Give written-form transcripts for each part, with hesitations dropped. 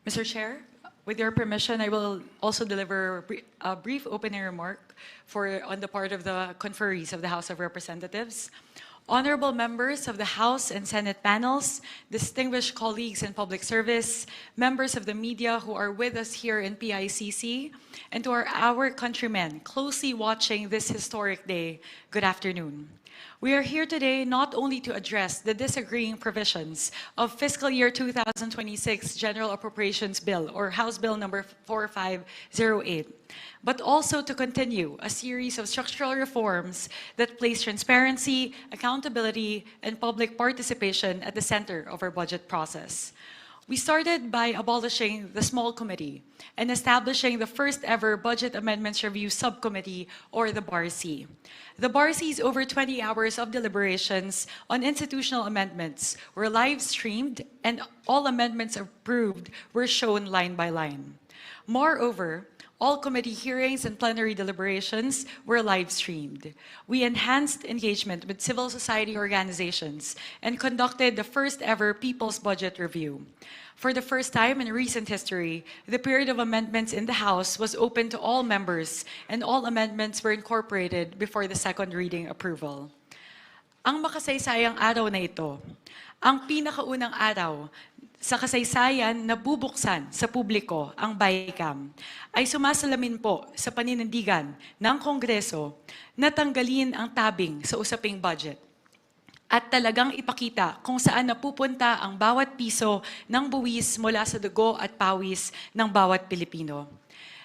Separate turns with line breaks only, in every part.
Mr. Chair, with your permission, I will also deliver a brief opening remark on the part of the conferees of the House of Representatives. Honorable members of the House and Senate panels, distinguished colleagues in public service, members of the media who are with us here in PICC, and to our countrymen closely watching this historic day, good afternoon. We are here today not only to address the disagreeing provisions of fiscal year 2026 General Appropriations Bill, or House Bill number 4508, but also to continue a series of structural reforms that place transparency, accountability, and public participation at the center of our budget process. We started by abolishing the small committee and establishing the first ever Budget Amendments Review Subcommittee, or the BARC. The BARC's over 20 hours of deliberations on institutional amendments were live streamed, and all amendments approved were shown line by line. Moreover, all committee hearings and plenary deliberations were live streamed. We enhanced engagement with civil society organizations and conducted the first ever People's Budget Review. For the first time in recent history, the period of amendments in the House was open to all members, and all amendments were incorporated before the second reading approval. Ang makasaysayang araw na ito, ang pinakaunang araw sa kasaysayan na bubuksan sa publiko ang Bicam, ay sumasalamin po sa paninindigan ng Kongreso na tanggalin ang tabing sa usaping budget at talagang ipakita kung saan napupunta ang bawat piso ng buwis mula sa dugo at pawis ng bawat Pilipino.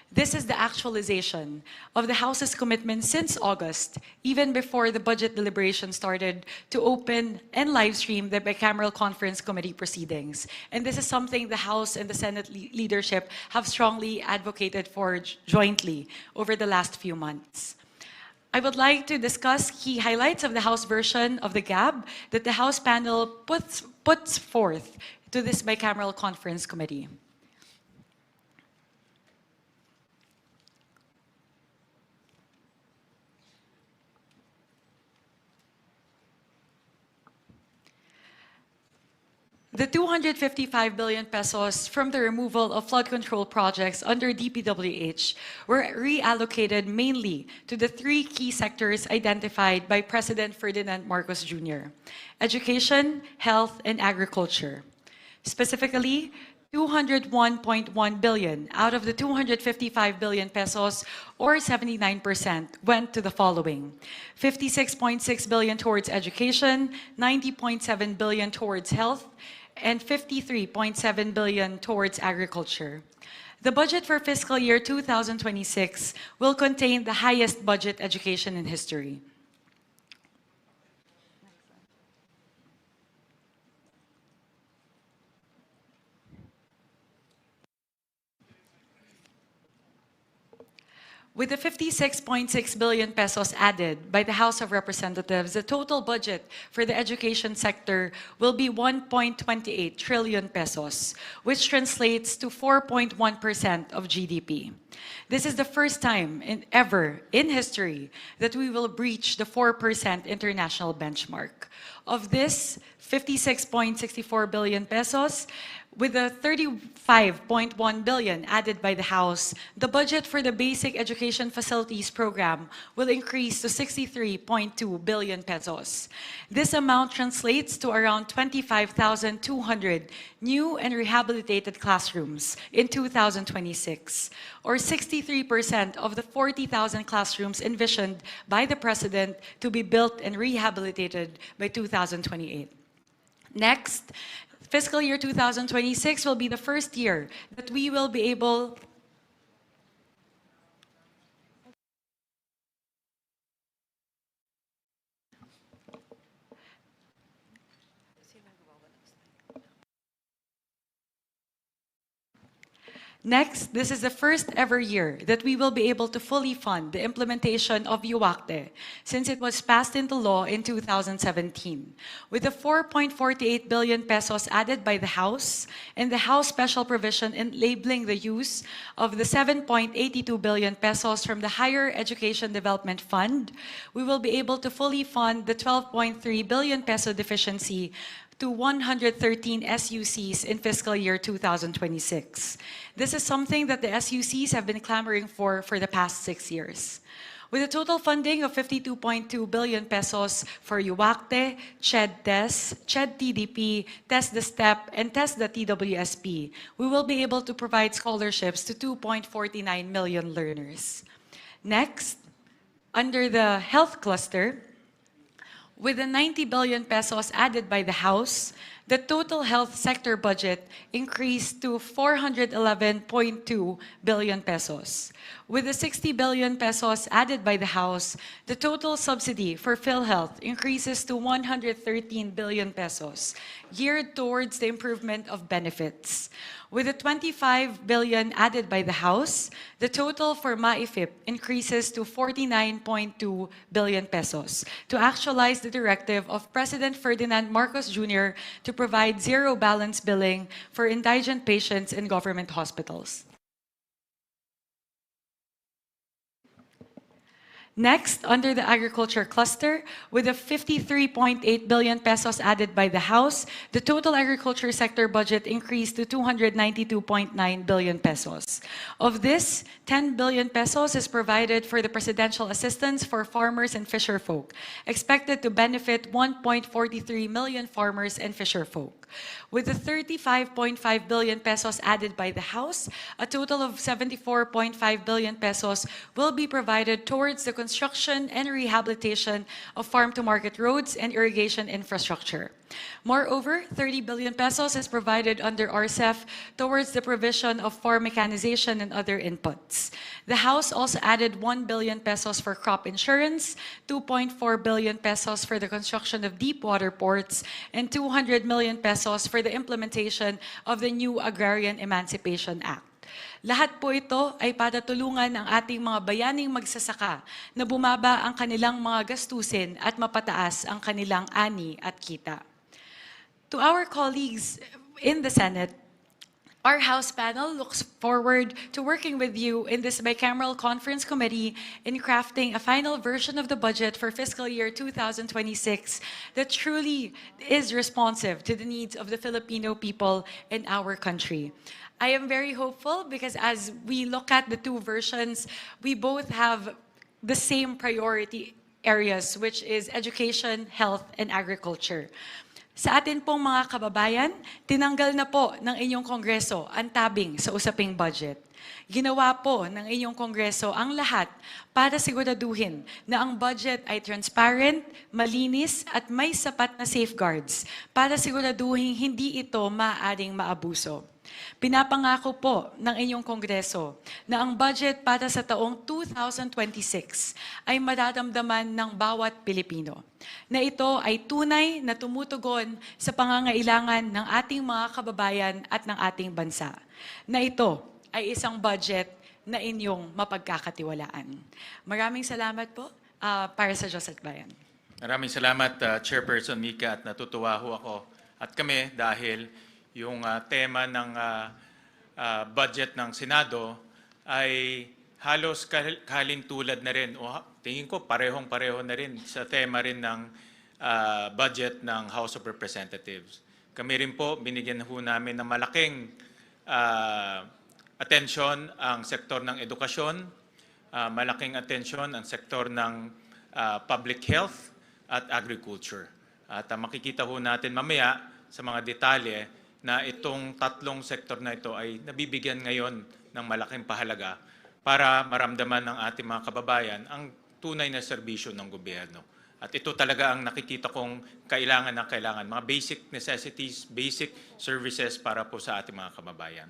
This is the actualization of the House's commitment since August, even before the budget deliberation started, to open and live stream the Bicameral Conference Committee proceedings. And this is something the House and the Senate leadership have strongly advocated for jointly over the last few months. I would like to discuss key highlights of the House version of the GAB that the House panel puts forth to this Bicameral Conference Committee. The 255 billion pesos from the removal of flood control projects under DPWH were reallocated mainly to the three key sectors identified by President Ferdinand Marcos Jr.: education, health, and agriculture. Specifically, 201.1 billion out of the 255 billion pesos, or 79%, went to the following: 56.6 billion towards education, 90.7 billion towards health, and 53.7 billion towards agriculture. The budget for fiscal year 2026 will contain the highest budget education in history. With the 56.6 billion pesos added by the House of Representatives, the total budget for the education sector will be 1.28 trillion pesos, which translates to 4.1% of GDP. This is the first time ever in history that we will breach the 4% international benchmark. Of this 56.64 billion pesos, with the 35.1 billion added by the House, the budget for the Basic Education Facilities Program will increase to 63.2 billion pesos. This amount translates to around 25,200 new and rehabilitated classrooms in 2026, or 63% of the 40,000 classrooms envisioned by the President to be built and rehabilitated by 2028. Next, fiscal year 2026 will be the first year that we will be able Next, this is the first ever year that we will be able to fully fund the implementation of UACTE, since it was passed into law in 2017. With the 4.48 billion pesos added by the House and the House special provision enabling the use of the 7.82 billion pesos from the Higher Education Development Fund, we will be able to fully fund the 12.3 billion peso deficiency to 113 SUCs in fiscal year 2026. This is something that the SUCs have been clamoring for the past 6 years. With a total funding of 52.2 billion pesos for UACTE, CHED-TES, CHED-TDP, TES the STEP, and TES the TWSP, we will be able to provide scholarships to 2.49 million learners. Next, under the health cluster, with the 90 billion pesos added by the House, the total health sector budget increased to 411.2 billion pesos. With the 60 billion pesos added by the House, the total subsidy for PhilHealth increases to 113 billion pesos, geared towards the improvement of benefits. With the 25 billion added by the House, the total for MAIFIP increases to 49.2 billion pesos to actualize the directive of President Ferdinand Marcos Jr. to provide zero balance billing for indigent patients in government hospitals. Next, under the agriculture cluster, with the 53.8 billion pesos added by the House, the total agriculture sector budget increased to 292.9 billion pesos. Of this, 10 billion pesos is provided for the presidential assistance for farmers and fisherfolk, expected to benefit 1.43 million farmers and fisherfolk. With the 35.5 billion pesos added by the House, a total of 74.5 billion pesos will be provided towards the construction and rehabilitation of farm-to-market roads and irrigation infrastructure. Moreover, 30 billion pesos is provided under RCEF towards the provision of farm mechanization and other inputs. The House also added 1 billion pesos for crop insurance, 2.4 billion pesos for the construction of deep water ports, and 200 million pesos for the implementation of the new Agrarian Emancipation Act. Lahat po ito ay para tulungan ang ating mga bayaning magsasaka na bumaba ang kanilang mga gastusin at mapataas ang kanilang ani at kita. To our colleagues in the Senate, our House panel looks forward to working with you in this bicameral conference committee in crafting a final version of the budget for fiscal year 2026 that truly is responsive to the needs of the Filipino people in our country. I am very hopeful because as we look at the two versions, we both have the same priority areas, which is education, health, and agriculture. Sa atin pong mga kababayan, tinanggal na po ng inyong Kongreso ang tabing sa usaping budget. Ginawa po ng inyong Kongreso ang lahat para siguraduhin na ang budget ay transparent, malinis at may sapat na safeguards para siguraduhin hindi ito maaaring maabuso. Pinapangako po ng inyong Kongreso na ang budget para sa taong 2026 ay mararamdaman ng bawat Pilipino, na ito ay tunay na tumutugon sa pangangailangan ng ating mga kababayan at ng ating bansa, na ito ay isang budget na inyong mapagkakatiwalaan. Maraming salamat po para sa Diyos at Bayan.
Maraming salamat, Chairperson Mika, at natutuwa ho ako at kami dahil yung tema ng budget ng Senado ay halos kalintulad na rin o tingin ko parehong-pareho na rin sa tema rin ng budget ng House of Representatives. Kami rin po binigyan ho namin ng malaking atensyon ang sektor ng edukasyon, malaking atensyon ang sektor ng public health at agriculture. At makikita ho natin mamaya sa mga detalye na itong tatlong sektor na ito ay nabibigyan ngayon ng malaking pahalaga para maramdaman ng ating mga kababayan ang tunay na serbisyo ng gobyerno. At ito talaga ang nakikita kong kailangan na kailangan, mga basic necessities, basic services para po sa ating mga kababayan.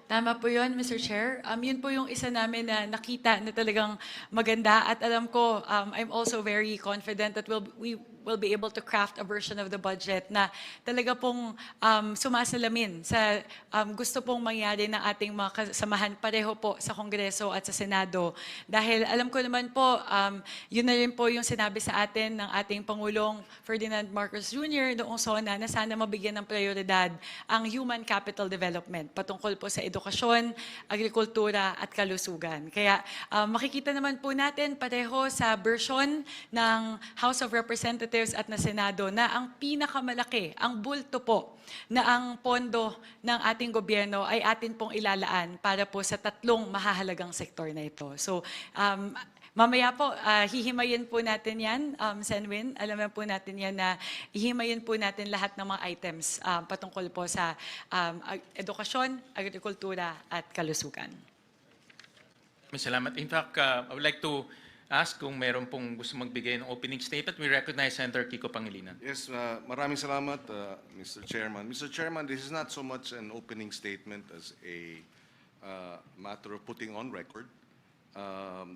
Tama po yun, Mr. Chair. Yun po yung isa namin na nakita na talagang maganda at alam ko, I'm also very confident that we will be able to craft a version of the budget na talaga pong sumasalamin sa gusto pong mangyari ng ating mga kasamahan pareho po sa Kongreso at sa Senado. Dahil alam ko naman po, yun na rin po yung sinabi sa atin ng ating Pangulong Ferdinand Marcos Jr. noong SONA na sana mabigyan ng prioridad ang human capital development patungkol po sa edukasyon, agrikultura at kalusugan. Kaya makikita naman po natin pareho sa version ng House of Representatives Representatives at na Senado na ang pinakamalaki, ang bulto po na ang pondo ng ating gobyerno ay atin pong ilalaan para po sa tatlong mahahalagang sektor na ito. So, mamaya po, hihimayin po natin yan, Senwin. Alam po natin yan na hihimayin po natin lahat ng mga items patungkol po sa edukasyon, agrikultura at kalusugan.
Salamat. In fact, I would like to ask kung meron pong gusto magbigay ng opening statement. We recognize Senator Kiko Pangilinan.
Yes, maraming salamat, Mr. Chairman. Mr. Chairman, this is not so much an opening statement as a matter of putting on record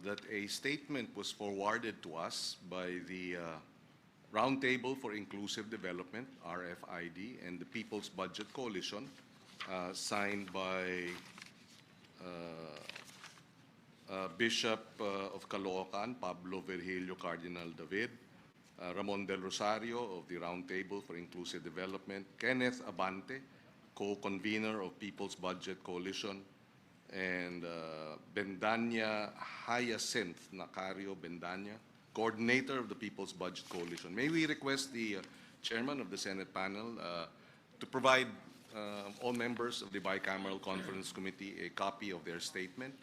that a statement was forwarded to us by the Roundtable for Inclusive Development, RFID, and the People's Budget Coalition, signed by Bishop of Caloocan, Pablo Virgilio Cardinal David, Ramon Del Rosario of the Roundtable for Inclusive Development, Kenneth Abante, co-convener of People's Budget Coalition, and Bendanya Hyacinth Nacario Bendanya, coordinator of the People's Budget Coalition. May we request the chairman of the Senate panel to provide all members of the Bicameral Conference Committee a copy of their statement,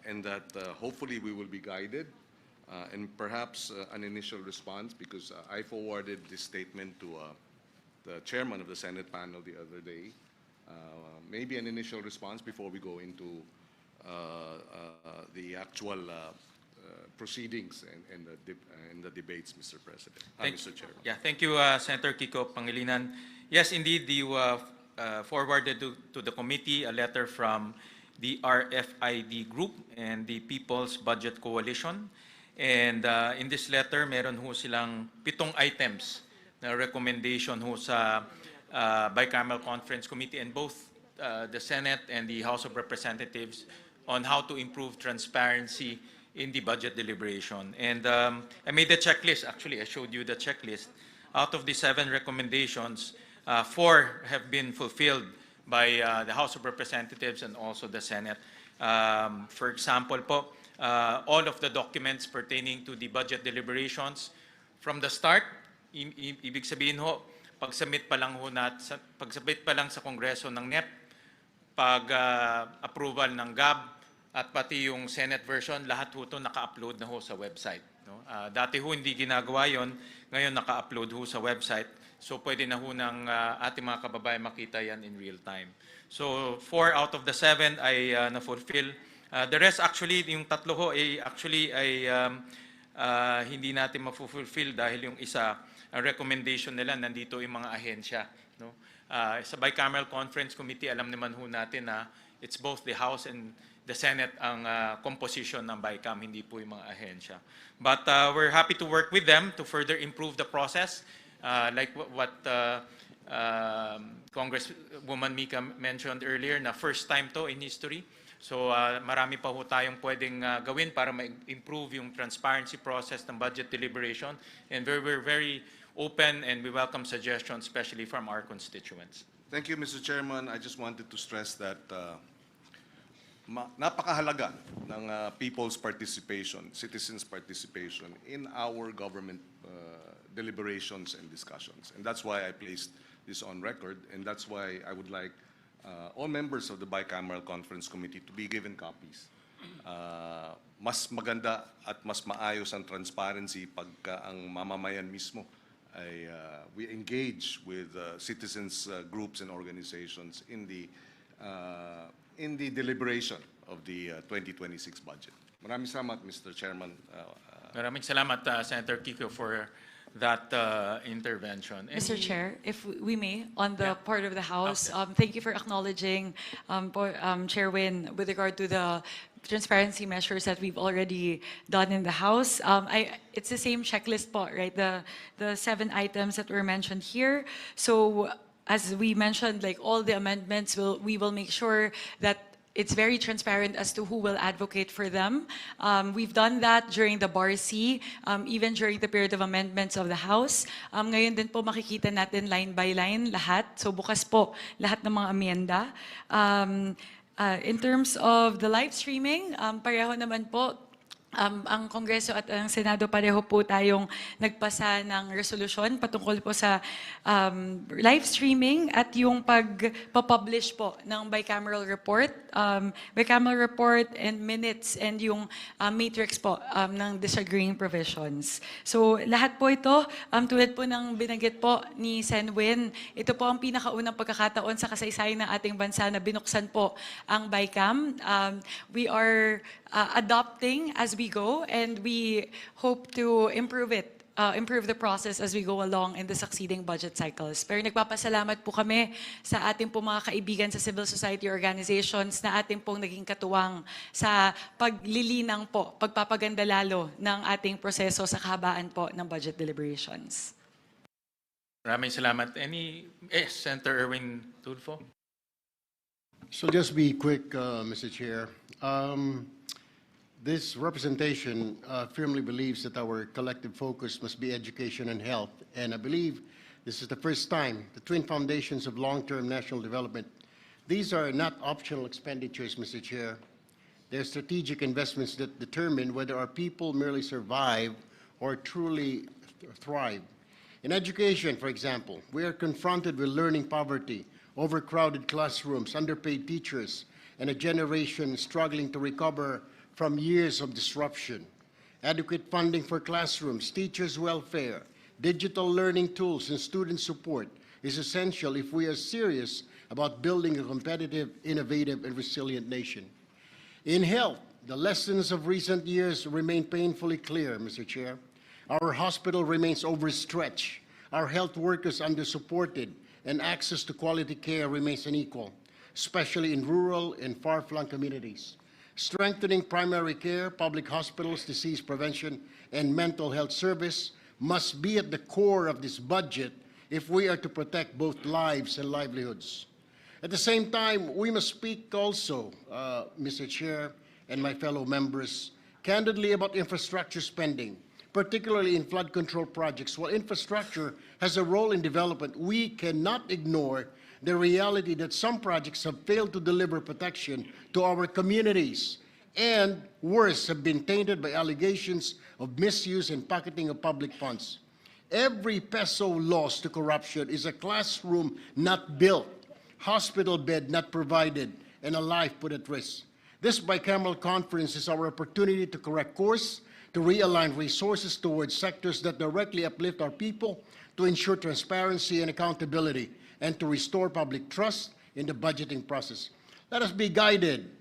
and that hopefully we will be guided and perhaps an initial response, because I forwarded this statement to the chairman of the Senate panel the other day. Maybe an initial response before we go into the actual proceedings and the debates, Mr. President, Mr. Chairman.
Yeah, thank you, Senator Kiko Pangilinan. Yes, indeed, you forwarded to the committee a letter from the RFID group and the People's Budget Coalition. And in this letter, meron ho silang 7 items na recommendation ho sa Bicameral Conference Committee and both the Senate and the House of Representatives on how to improve transparency in the budget deliberation. And I made the checklist. Actually, I showed you the checklist. Out of the 7 recommendations, 4 have been fulfilled by the House of Representatives and also the Senate. For example po, all of the documents pertaining to the budget deliberations from the start, ibig sabihin ho, pag-submit pa lang sa Kongreso ng NEP, pag-approval ng GAB, at pati yung Senate version, lahat ho ito naka-upload na ho sa website. No? Dati ho hindi ginagawa yon, ngayon naka-upload ho sa website. So pwede na ho ng ating mga kababayan makita yan in real time. So 4 out of the 7 ay na-fulfill. The rest actually, yung 3 ho ay hindi natin ma-fulfill dahil yung isa, ang recommendation nila nandito yung mga ahensya. No? Sa Bicameral Conference Committee, alam naman ho natin na it's both the House and the Senate ang composition ng BICAM, hindi po yung mga ahensya. But we're happy to work with them to further improve the process. Like what Congresswoman Mika mentioned earlier, na first time to in history. So marami pa ho tayong pwedeng gawin para ma-improve yung transparency process ng budget deliberation. And we're very open and we welcome suggestions, especially from our constituents.
Thank you, Mr. Chairman. I just wanted to stress that napakahalaga ng people's participation, citizens' participation in our government deliberations and discussions. And that's why I placed this on record, and that's why I would like all members of the Bicameral Conference Committee to be given copies. Mas maganda at mas maayos ang transparency pagka ang mamamayan mismo ay we engage with citizens groups and organizations in the deliberation of the 2026 budget. Maraming salamat, Mr. Chairman.
Maraming salamat, Senator Kiko, for that intervention.
Mr. Chair, if we may, on the part of the House, thank you for acknowledging, Chair Win, with regard to the transparency measures that we've already done in the House. It's the same checklist po, right? The 7 items that were mentioned here. So as we mentioned, like all the amendments, we will make sure that it's very transparent as to who will advocate for them. We've done that during the BARC, even during the period of amendments of the House. Ngayon din po makikita natin line by line lahat. So bukas po lahat ng mga amyenda. In terms of the live streaming, pareho naman po, ang Kongreso at ang Senado pareho po tayong nagpasa ng resolusyon patungkol po sa live streaming at yung pagpapublish po ng bicameral report, and minutes and yung matrix po ng disagreeing provisions. So lahat po ito, tulad po ng binanggit po ni Sen Win, ito po ang pinakaunang pagkakataon sa kasaysayan ng ating bansa na binuksan po ang BICAM. We are adopting as we go, and we hope to improve the process as we go along in the succeeding budget cycles. Pero nagpapasalamat po kami sa ating po mga kaibigan sa civil society organizations na ating pong naging katuwang sa paglilinang po, pagpapaganda lalo ng ating proseso sa kahabaan po ng budget deliberations.
Maraming salamat. Senator Erwin Tulfo?
So just be quick, Mr. Chair. This representation firmly believes that our collective focus must be education and health, and I believe this is the first time the twin foundations of long-term national development, these are not optional expenditures, Mr. Chair. They're strategic investments that determine whether our people merely survive or truly thrive. In education, for example, we are confronted with learning poverty, overcrowded classrooms, underpaid teachers, and a generation struggling to recover from years of disruption. Adequate funding for classrooms, teachers' welfare, digital learning tools, and student support is essential if we are serious about building a competitive, innovative, and resilient nation. In health, the lessons of recent years remain painfully clear, Mr. Chair. Our hospital remains overstretched, our health workers undersupported, and access to quality care remains unequal, especially in rural and far-flung communities. Strengthening primary care, public hospitals, disease prevention, and mental health service must be at the core of this budget if we are to protect both lives and livelihoods. At the same time, we must speak also, Mr. Chair and my fellow members, candidly about infrastructure spending, particularly in flood control projects. While infrastructure has a role in development, we cannot ignore the reality that some projects have failed to deliver protection to our communities, and worse, have been tainted by allegations of misuse and pocketing of public funds. Every peso lost to corruption is a classroom not built, hospital bed not provided, and a life put at risk. This bicameral conference is our opportunity to correct course, to realign resources towards sectors that directly uplift our people, to ensure transparency and accountability, and to restore public trust in the budgeting process. Let us be guided,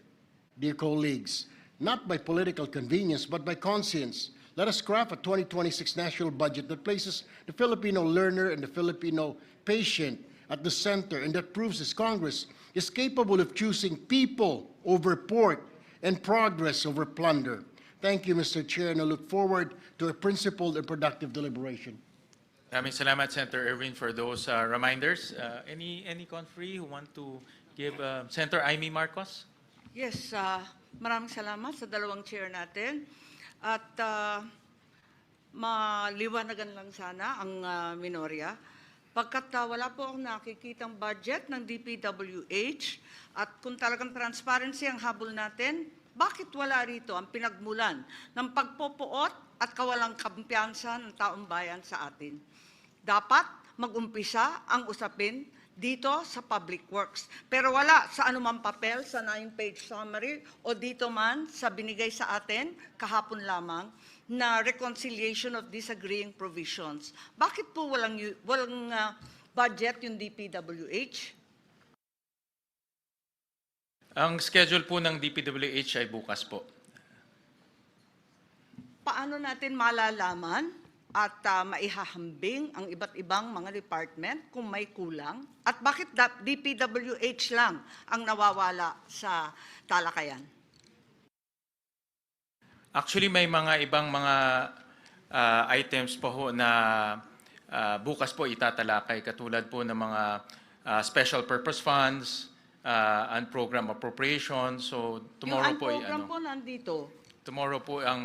dear colleagues, not by political convenience, but by conscience. Let us craft a 2026 national budget that places the Filipino learner and the Filipino patient at the center, and that proves this Congress is capable of choosing people over pork and progress over plunder. Thank you, Mr. Chair, and I look forward to a principled and productive deliberation.
Maraming salamat, Senator Erwin, for those reminders. Any conferee who want to give Senator Amy Marcos?
Yes, maraming salamat sa dalawang chair natin. At maliwanagan lang sana ang minorya. Pagkat wala po akong nakikitang budget ng DPWH at kung talagang transparency ang habol natin, bakit wala rito ang pinagmulan ng pagpopoot at kawalang kampiyansa ng taong bayan sa atin? Dapat mag-umpisa ang usapin dito sa Public Works. Pero wala sa anumang papel, sa 9-page summary, o dito man sa binigay sa atin kahapon lamang na reconciliation of disagreeing provisions. Bakit po walang budget yung DPWH?
Ang schedule po ng DPWH ay bukas po.
Paano natin malalaman at maihahambing ang iba't ibang mga department kung may kulang? At bakit DPWH lang ang nawawala sa talakayan?
Actually, may mga ibang mga items po ho na bukas po itatalakay, katulad po ng mga special purpose funds, and program appropriations. So tomorrow po ay
program po nandito.
Tomorrow po ang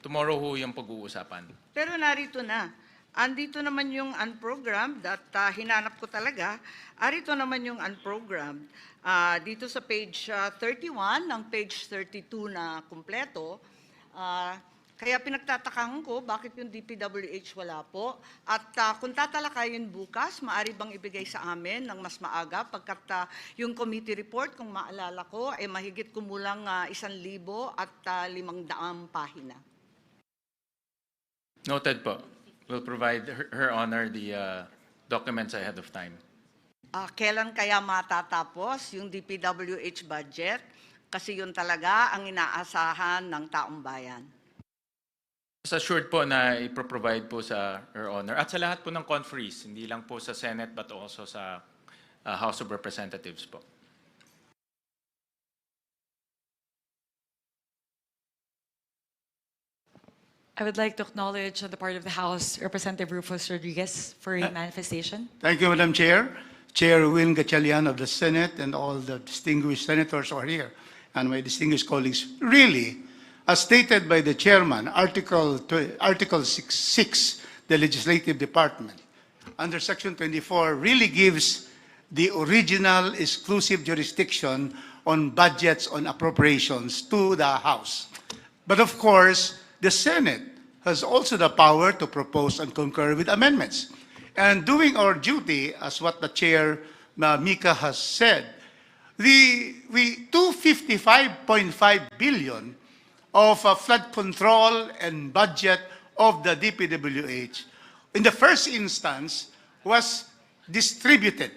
tomorrow ho yung pag-uusapan.
Pero narito na. Andito naman yung unprogrammed at hinanap ko talaga. Arito naman yung unprogrammed. Dito sa page 31 ng page 32 na kumpleto, Kaya pinagtatakangan ko bakit yung DPWH wala po. At kung tatalakayin bukas, maaari bang ibigay sa amin ng mas maaga pagkat yung committee report, kung maalala ko, ay mahigit kumulang 1,000 at 500 pahina.
Noted po. We'll provide Her Honor the documents ahead of time.
Kailan kaya matatapos yung DPWH budget? Kasi yun talaga ang inaasahan ng taong bayan.
Assured po na ipro-provide po sa Her Honor at sa lahat po ng conferees, hindi lang po sa Senate but also sa House of Representatives po.
I would like to acknowledge on the part of the House, Representative Rufus Rodriguez for a manifestation.
Thank you, Madam Chair. Chair Win Gatchalian of the Senate and all the distinguished senators who are here and my distinguished colleagues. Really, as stated by the chairman, Article 6, the Legislative Department, under Section 24, really gives the original exclusive jurisdiction on budgets, on appropriations to the House. But of course, the Senate has also the power to propose and concur with amendments. And doing our duty, as what the Chair, Mika, has said, we 255.5 billion of flood control and budget of the DPWH, in the first instance, was distributed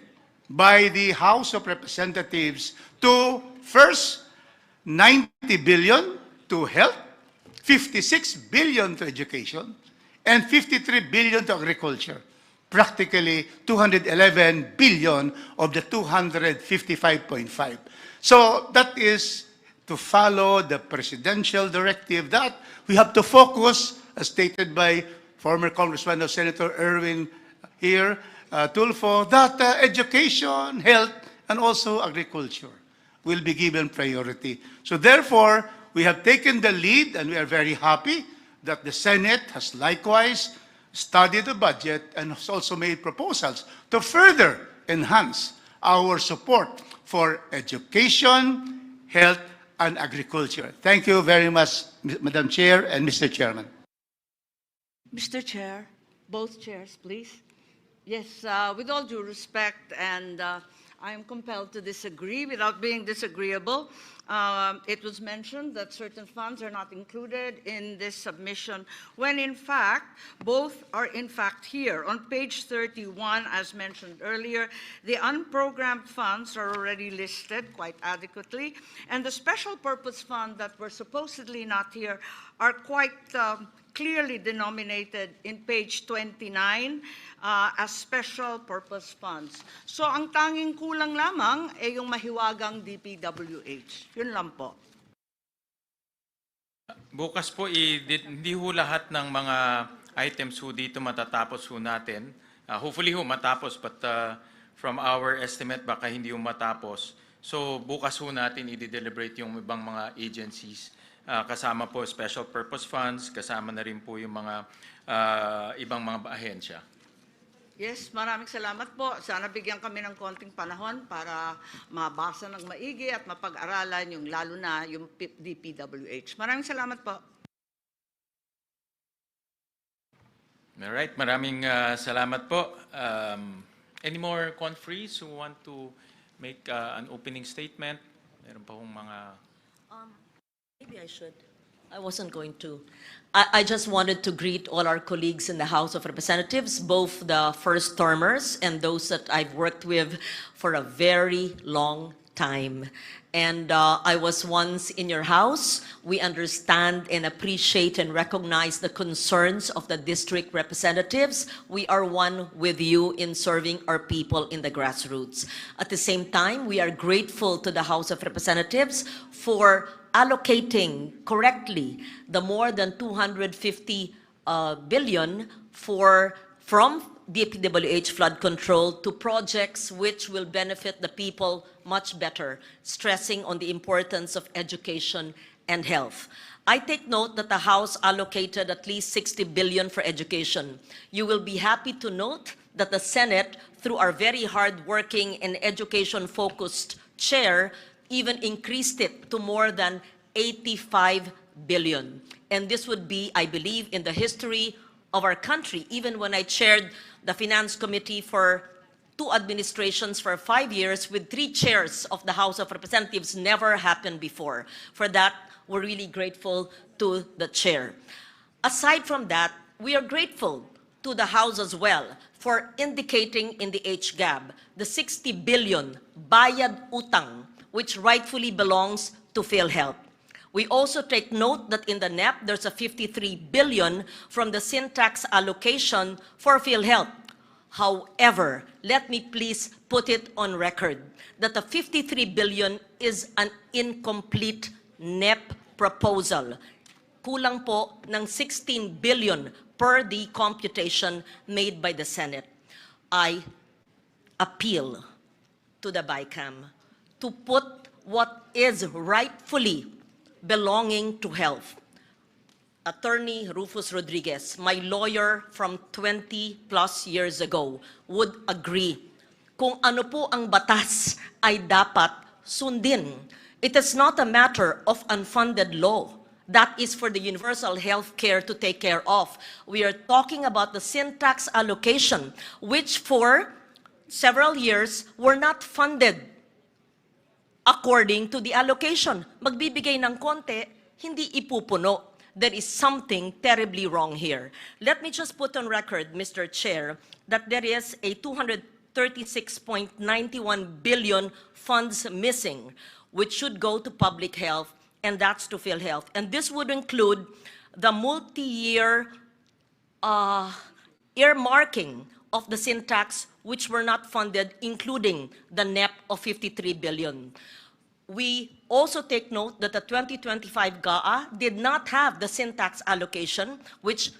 by the House of Representatives to first 90 billion to health, 56 billion to education, and 53 billion to agriculture. Practically 211 billion of the 255.5. So that is to follow the presidential directive that we have to focus, as stated by former Congressman of Senator Erwin here, Tulfo, that education, health, and also agriculture will be given priority. So therefore, we have taken the lead and we are very happy that the Senate has likewise studied the budget and has also made proposals to further enhance our support for education, health, and agriculture. Thank you very much, Madam Chair and Mr. Chairman.
Mr. Chair, both chairs, please. Yes, with all due respect, and I am compelled to disagree without being disagreeable. It was mentioned that certain funds are not included in this submission, when in fact, both are in fact here. On page 31, as mentioned earlier, the unprogrammed funds are already listed quite adequately, and the special purpose fund that were supposedly not here are quite clearly denominated in page 29 as special purpose funds. So ang tanging kulang lamang ay yung mahiwagang DPWH. Yun lang po.
Bukas po, hindi ho lahat ng mga items ho dito matatapos ho natin. Hopefully ho matapos, but from our estimate, baka hindi ho matapos. So bukas ho natin i-deliberate yung ibang mga agencies. Kasama po special purpose funds, kasama na rin po yung mga ibang mga ahensya.
Yes, maraming salamat po. Sana bigyan kami ng konting panahon para mabasa ng maigi at mapag-aralan yung lalo na yung DPWH. Maraming salamat po.
Alright, maraming salamat po. Any more conferees who want to make an opening statement? Meron pa hong mga...
Maybe I should. I wasn't going to. I just wanted to greet all our colleagues in the House of Representatives, both the first termers and those that I've worked with for a very long time. And I was once in your house. We understand and appreciate and recognize the concerns of the district representatives. We are one with you in serving our people in the grassroots. At the same time, we are grateful to the House of Representatives for allocating correctly the more than 250 billion from DPWH flood control to projects which will benefit the people much better, stressing on the importance of education and health. I take note that the House allocated at least 60 billion for education. You will be happy to note that the Senate, through our very hard-working and education-focused chair, even increased it to more than 85 billion. And this would be, I believe, in the history of our country. Even when I chaired the Finance Committee for 2 administrations for 5 years with 3 chairs of the House of Representatives, never happened before. For that, we're really grateful to the chair. Aside from that, we are grateful to the House as well for indicating in the HGAB the 60 billion bayad utang, which rightfully belongs to PhilHealth. We also take note that in the NEP, there's a 53 billion from the sin tax allocation for PhilHealth. However, let me please put it on record that the 53 billion is an incomplete NEP proposal. Kulang po ng 16 billion per the computation made by the Senate. I appeal to the BICAM to put what is rightfully belonging to health. Attorney Rufus Rodriguez, my lawyer from 20 plus years ago, would agree kung ano po ang batas ay dapat sundin. It is not a matter of unfunded law. That is for the universal health care to take care of. We are talking about the sin tax allocation, which for several years were not funded according to the allocation. Magbibigay ng konti, hindi ipupuno. There is something terribly wrong here. Let me just put on record, Mr. Chair, that there is a 236.91 billion funds missing, which should go to public health, and that's to PhilHealth. And this would include the multi-year earmarking of the sin tax, which were not funded, including the NEP of 53 billion. We also take note that the 2025 GAA did not have the sin tax allocation, which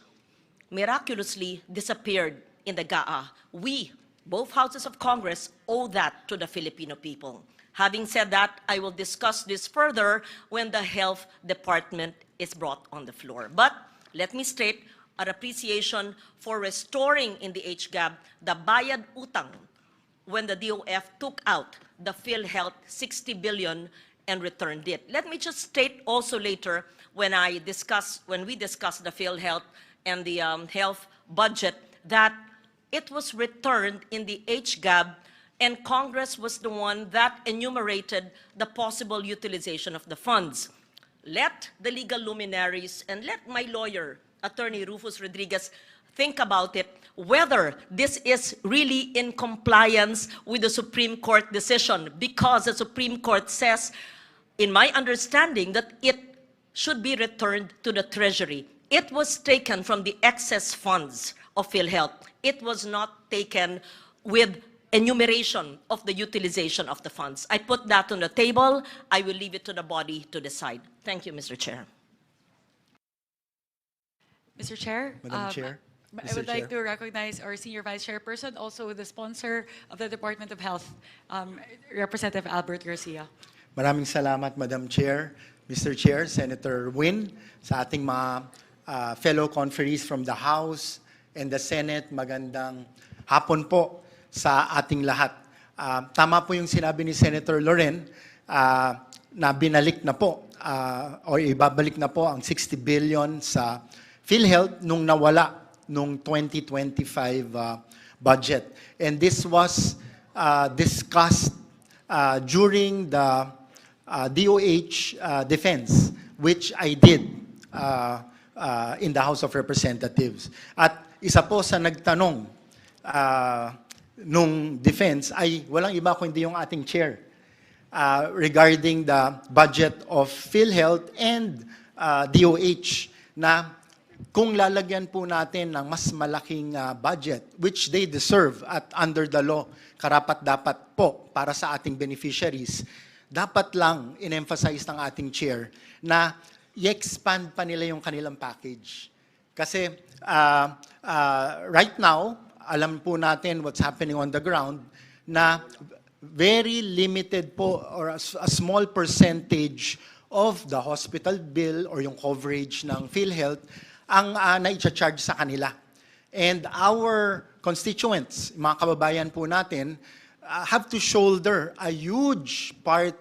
miraculously disappeared in the GAA. We, both houses of Congress, owe that to the Filipino people. Having said that, I will discuss this further when the Health Department is brought on the floor. But let me state our appreciation for restoring in the HGAB the bayad utang when the DOF took out the PhilHealth 60 billion and returned it. Let me just state also later when we discuss the PhilHealth and the health budget that it was returned in the HGAB, and Congress was the one that enumerated the possible utilization of the funds. Let the legal luminaries and let my lawyer, Attorney Rufus Rodriguez, think about it, whether this is really in compliance with the Supreme Court decision, because the Supreme Court says, in my understanding, that it should be returned to the Treasury. It was taken from the excess funds of PhilHealth. It was not taken with enumeration of the utilization of the funds. I put that on the table. I will leave it to the body to decide. Thank you, Mr. Chair.
Mr. Chair?
Madam Chair?
I would like to recognize our Senior Vice Chairperson, also the sponsor of the Department of Health, Representative Albert Garcia.
Maraming salamat, Madam Chair, Mr. Chair, Senator Win, sa ating mga fellow conferees from the House and the Senate. Magandang hapon po sa ating lahat. Tama po yung sinabi ni Senator Loren na binalik na po o ibabalik na po ang 60 billion sa PhilHealth nung nawala nung 2025 budget. And this was discussed during the DOH defense, which I did in the House of Representatives. At isa po sa nagtanong nung defense ay walang iba kundi yung ating chair regarding the budget of PhilHealth and DOH na kung lalagyan po natin ng mas malaking budget, which they deserve at under the law, karapat-dapat po para sa ating beneficiaries, dapat lang in-emphasize ng ating chair na i-expand pa nila yung kanilang package. Kasi right now, alam po natin what's happening on the ground na very limited po or a small percentage of the hospital bill or yung coverage ng PhilHealth ang na-charge sa kanila. And our constituents, mga kababayan po natin, have to shoulder a huge part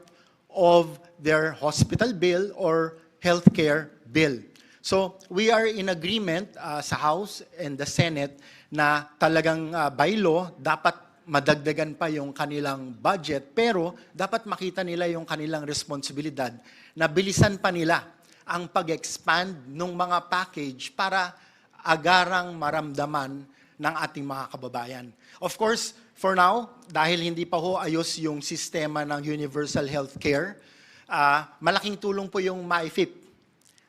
of their hospital bill or healthcare bill. So we are in agreement sa House and the Senate na talagang by law dapat madagdagan pa yung kanilang budget, pero dapat makita nila yung kanilang responsibilidad na bilisan pa nila ang pag-expand ng mga package para agarang maramdaman ng ating mga kababayan. Of course, for now, dahil hindi pa ho ayos yung sistema ng universal health care, malaking tulong po yung MyFIP.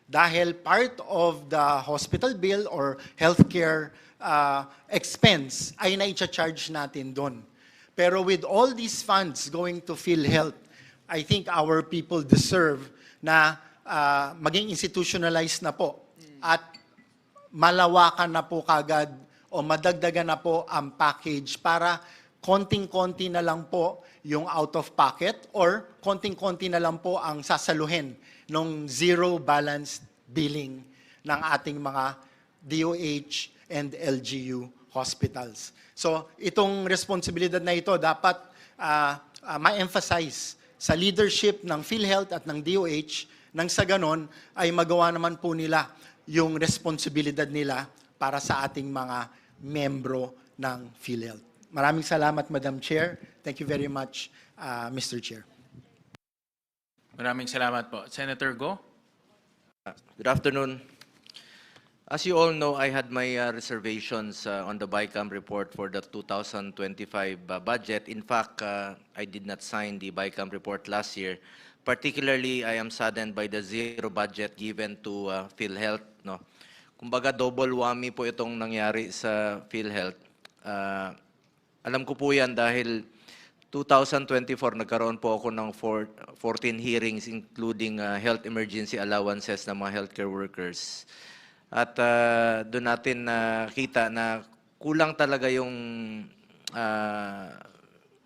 Dahil part of the hospital bill or healthcare expense ay na-charge natin doon. Pero with all these funds going to PhilHealth, I think our people deserve na maging institutionalized na po at malawakan na po kagad o madagdagan na po ang package para konting-konti na lang po yung out of pocket or konting-konti na lang po ang sasaluhin ng zero balance billing ng ating mga DOH and LGU hospitals. So itong responsibilidad na ito dapat ma-emphasize sa leadership ng PhilHealth at ng DOH nang sa ganon ay magawa naman po nila yung responsibilidad nila para sa ating mga membro ng PhilHealth. Maraming salamat, Madam Chair. Thank you very much, Mr. Chair.
Maraming salamat po. Senator Go?
Good afternoon. As you all know, I had my reservations on the BICAM report for the 2025 budget. In fact, I did not sign the BICAM report last year. Particularly, I am saddened by the zero budget given to PhilHealth. No? Kumbaga, double whammy po itong nangyari sa PhilHealth. Alam ko po yan dahil 2024, nagkaroon po ako ng 14 hearings including health emergency allowances ng mga healthcare workers. At doon natin nakita na kulang talaga yung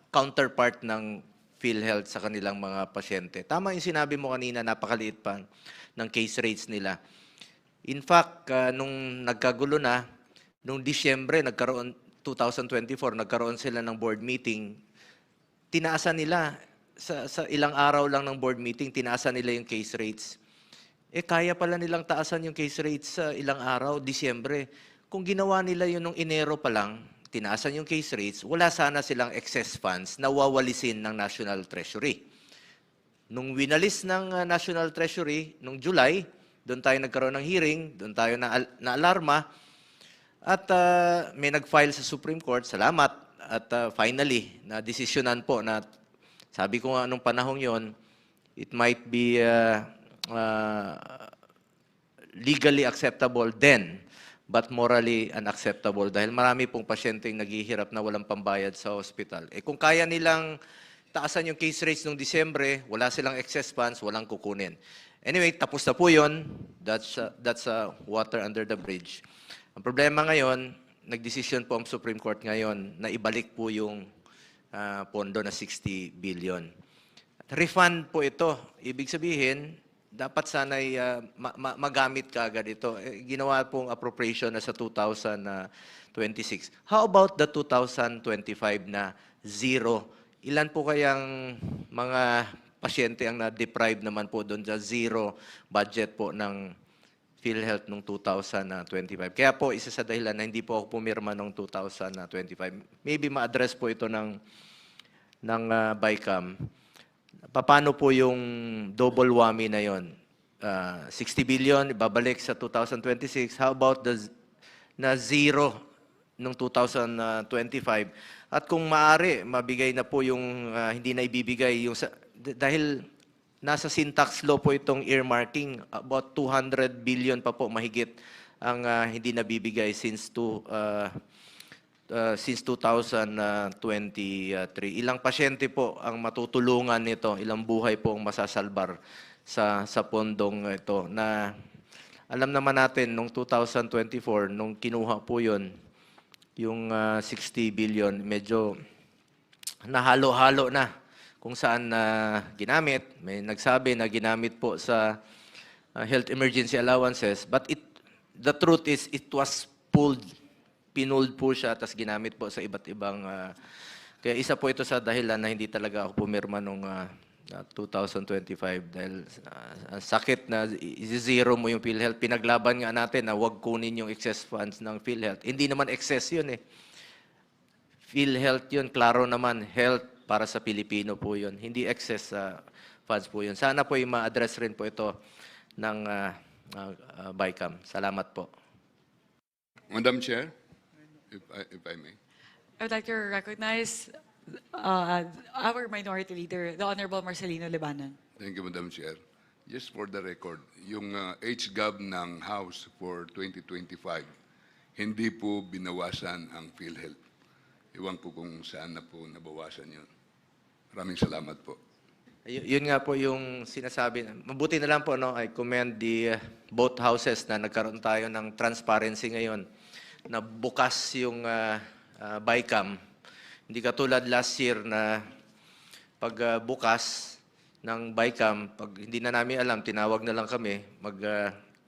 counterpart ng PhilHealth sa kanilang mga pasyente. Tama yung sinabi mo kanina, napakaliit pa ng case rates nila. In fact, nung nagkagulo na, nung Disyembre, 2024, nagkaroon sila ng board meeting, tinaasan nila, sa ilang araw lang ng board meeting, tinaasan nila yung case rates. Kaya pala nilang taasan yung case rates sa ilang araw, Disyembre. Kung ginawa nila yun nung Enero pa lang, tinaasan yung case rates, wala sana silang excess funds na wawalisin ng National Treasury. Nung winalis ng National Treasury, nung July, doon tayo nagkaroon ng hearing, doon tayo na-alarma, at may nag-file sa Supreme Court, salamat, at finally, na-desisyonan po na, sabi ko nga nung panahong yon, it might be legally acceptable then, but morally unacceptable dahil marami pong pasyenteng naghihirap na walang pambayad sa hospital. Kung kaya nilang taasan yung case rates noong Disyembre, wala silang excess funds, walang kukunin. Anyway, tapos na po yun. That's water under the bridge. Ang problema ngayon, nagdesisyon po ang Supreme Court ngayon na ibalik po yung pondo na 60 billion. Refund po ito. Ibig sabihin, dapat sana'y magamit ka agad ito. Ginawa pong appropriation na sa 2026. How about the 2025 na zero? Ilan po kayang mga pasyente ang na-deprive naman po doon sa zero budget po ng PhilHealth noong 2025? Kaya po, isa sa dahilan na hindi po ako pumirma noong 2025. Maybe ma-address po ito ng BICAM. Paano po yung double whammy na yon? 60 billion, ibabalik sa 2026. How about na zero noong 2025? At kung maaari, mabigay na po yung hindi na ibibigay. Dahil nasa syntax law po itong earmarking, about 200 billion pa po mahigit ang hindi nabibigay since 2023. Ilang pasyente po ang matutulungan nito, ilang buhay po ang masasalbar sa pondong ito na alam naman natin nung 2024 nung kinuha po yon yung 60 billion medyo nahalo-halo na kung saan ginamit. May nagsabi na ginamit po sa health emergency allowances, but the truth is it was pinulled po siya, tapos ginamit po sa iba't ibang... kaya isa po ito sa dahilan na hindi talaga ako pumirma nung 2025 dahil ang sakit na zero mo yung PhilHealth. Pinaglaban nga natin na wag kunin yung excess funds ng PhilHealth. Hindi naman excess yun eh. PhilHealth yun, klaro naman, health para sa Pilipino po yun. Hindi excess funds po yun. Sana po yung ma-address rin po ito ng Bicam. Salamat po.
Madam Chair, if I may.
I would like to recognize our minority leader, the Honorable Marcelino Libanan.
Thank you, Madam Chair. Just for the record, yung HGAB ng House for 2025, hindi po binawasan ang PhilHealth. Iwan ko kung saan na po nabawasan yun. Maraming salamat po.
Yun nga po yung sinasabi. Mabuti na lang po, no? I commend the both houses na nagkaroon tayo ng transparency ngayon na bukas yung Bicam. Hindi katulad last year na pag bukas ng Bicam, pag hindi na namin alam, tinawag na lang kami,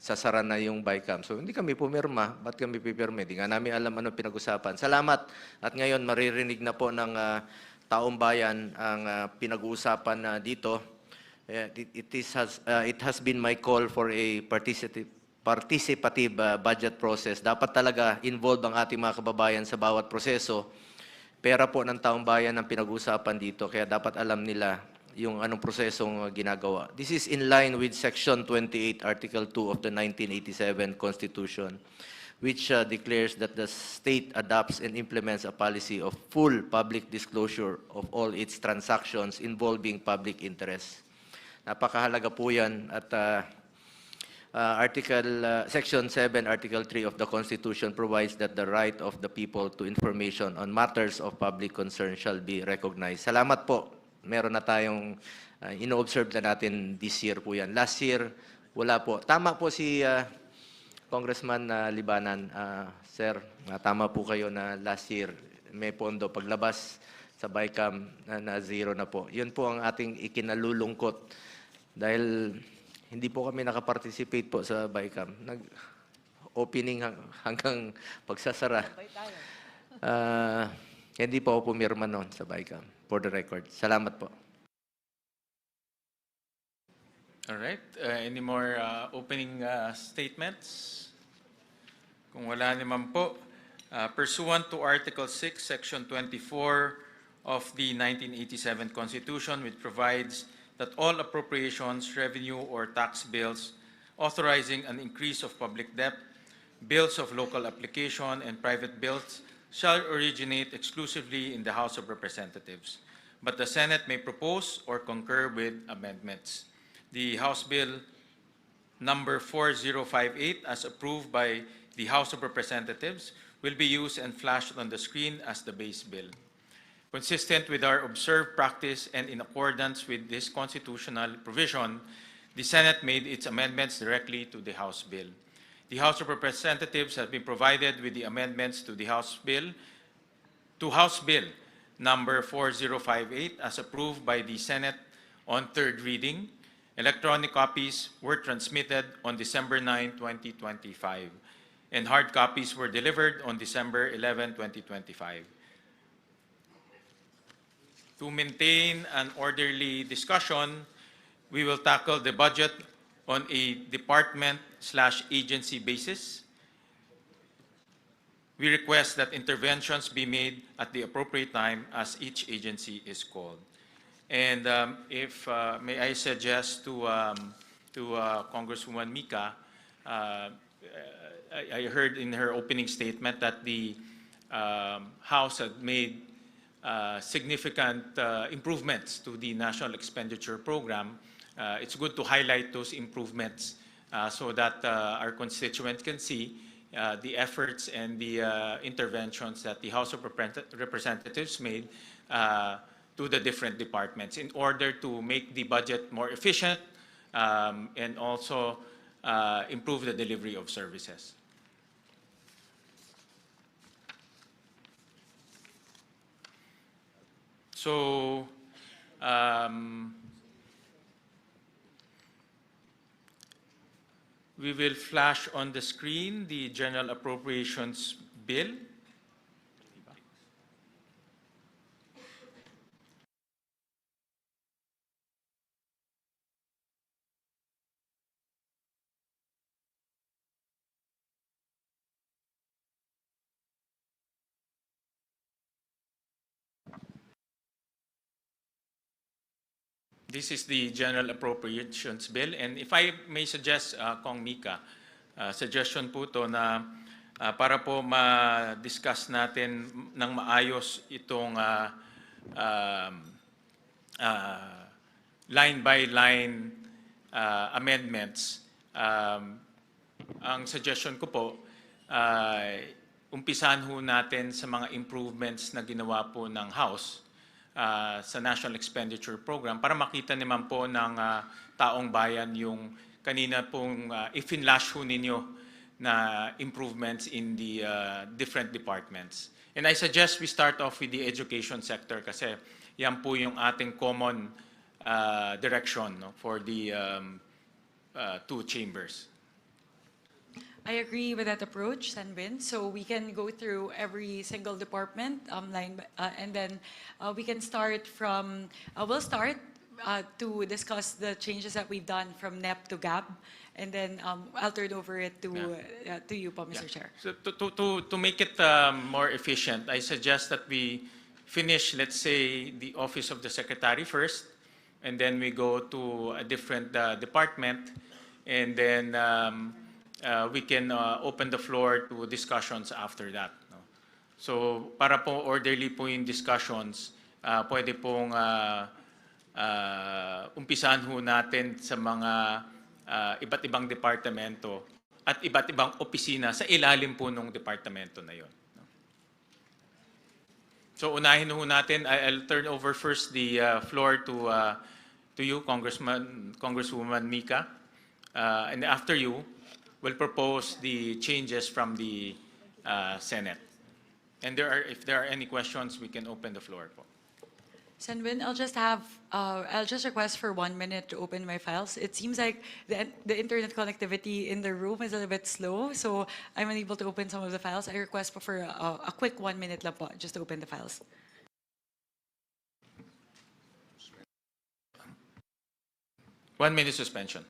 sasara na yung Bicam. So hindi kami pumirma. Ba't kami pipirma? Hindi nga namin alam ano pinag-usapan. Salamat. At ngayon maririnig na po ng taong bayan ang pinag-uusapan dito. It has been my call for a participative budget process. Dapat talaga involved ang ating mga kababayan sa bawat proseso. Pera po ng taong bayan ang pinag-uusapan dito, kaya dapat alam nila yung anong prosesong ginagawa. This is in line with Section 28, Article 2 of the 1987 Constitution, which declares that the state adopts and implements a policy of full public disclosure of all its transactions involving public interest. Napakahalaga po yan at Section 7, Article 3 of the Constitution provides that the right of the people to information on matters of public concern shall be recognized. Salamat po. Meron na tayong ino-observe na natin this year po yan. Last year, wala po. Tama po si Congressman Libanan. Sir, tama po kayo na last year may pondo. Paglabas sa Bicam na zero na po. Yun po ang ating ikinalulungkot dahil hindi po kami nakaparticipate po sa Bicam. Nag-opening hanggang pagsasara. Hindi po ako pumirma noon sa Bicam, for the record. Salamat po.
All right. Any more opening statements? Kung wala naman po, pursuant to Article 6, Section 24 of the 1987 Constitution, which provides that all appropriations, revenue, or tax bills authorizing an increase of public debt, bills of local application, and private bills shall originate exclusively in the House of Representatives, but the Senate may propose or concur with amendments. The House Bill number 4058, as approved by the House of Representatives, will be used and flashed on the screen as the base bill. Consistent with our observed practice and in accordance with this constitutional provision, the Senate made its amendments directly to the House bill. The House of Representatives has been provided with the amendments to the House Bill number 4058 as approved by the Senate on third reading. Electronic copies were transmitted on December 9, 2025, and hard copies were delivered on December 11, 2025. To maintain an orderly discussion, we will tackle the budget on a department/agency basis. We request that interventions be made at the appropriate time as each agency is called. And if may I suggest to Congresswoman Mika, I heard in her opening statement that the House had made significant improvements to the National Expenditure Program. It's good to highlight those improvements so that our constituents can see the efforts and the interventions that the House of Representatives made to the different departments in order to make the budget more efficient and also improve the delivery of services. So, we will flash on the screen the General Appropriations Bill. This is the General Appropriations Bill. And if I may suggest, Kong Mika, suggestion po to na para po ma-discuss natin ng maayos itong line-by-line amendments. Ang suggestion ko po, umpisahan ho natin sa mga improvements na ginawa po ng House sa National Expenditure Program para makita naman po ng taong bayan yung kanina pong ifinlash ho ninyo na improvements in the different departments. And I suggest we start off with the education sector kasi yan po yung ating common direction, no, for the two chambers.
I agree with that approach, Sanbin. So we can go through every single department and then we can start from, we'll start to discuss the changes that we've done from NEP to GAB. And then I'll turn over it to you, Mr. Chair.
So to make it more efficient, I suggest that we finish, let's say, the Office of the Secretary first, and then we go to a different department, and then we can open the floor to discussions after that. No? So para po orderly po yung discussions, pwede pong umpisahan ho natin sa mga iba't ibang departamento at iba't ibang opisina sa ilalim po ng departamento na yon. No? So unahin ho natin, I'll turn over first the floor to you, Congresswoman Mika, and after you, will propose the changes from the Senate. And if there are any questions, we can open the floor po.
Sanbin, I'll just request for 1 minute to open my files. It seems like the internet connectivity in the room is a little bit slow, so I'm unable to open some of the files. I request for a quick 1 minute lang po, just to open the files.
One minute suspension.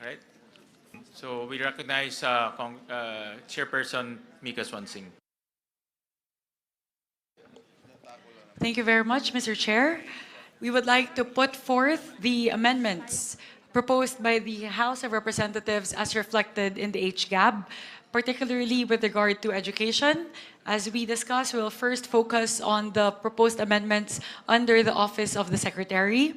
All right? So we recognize Chairperson Mika Swansing.
Thank you very much, Mr. Chair. We would like to put forth the amendments proposed by the House of Representatives as reflected in the HGAB, particularly with regard to education. As we discussed, we'll first focus on the proposed amendments under the Office of the Secretary.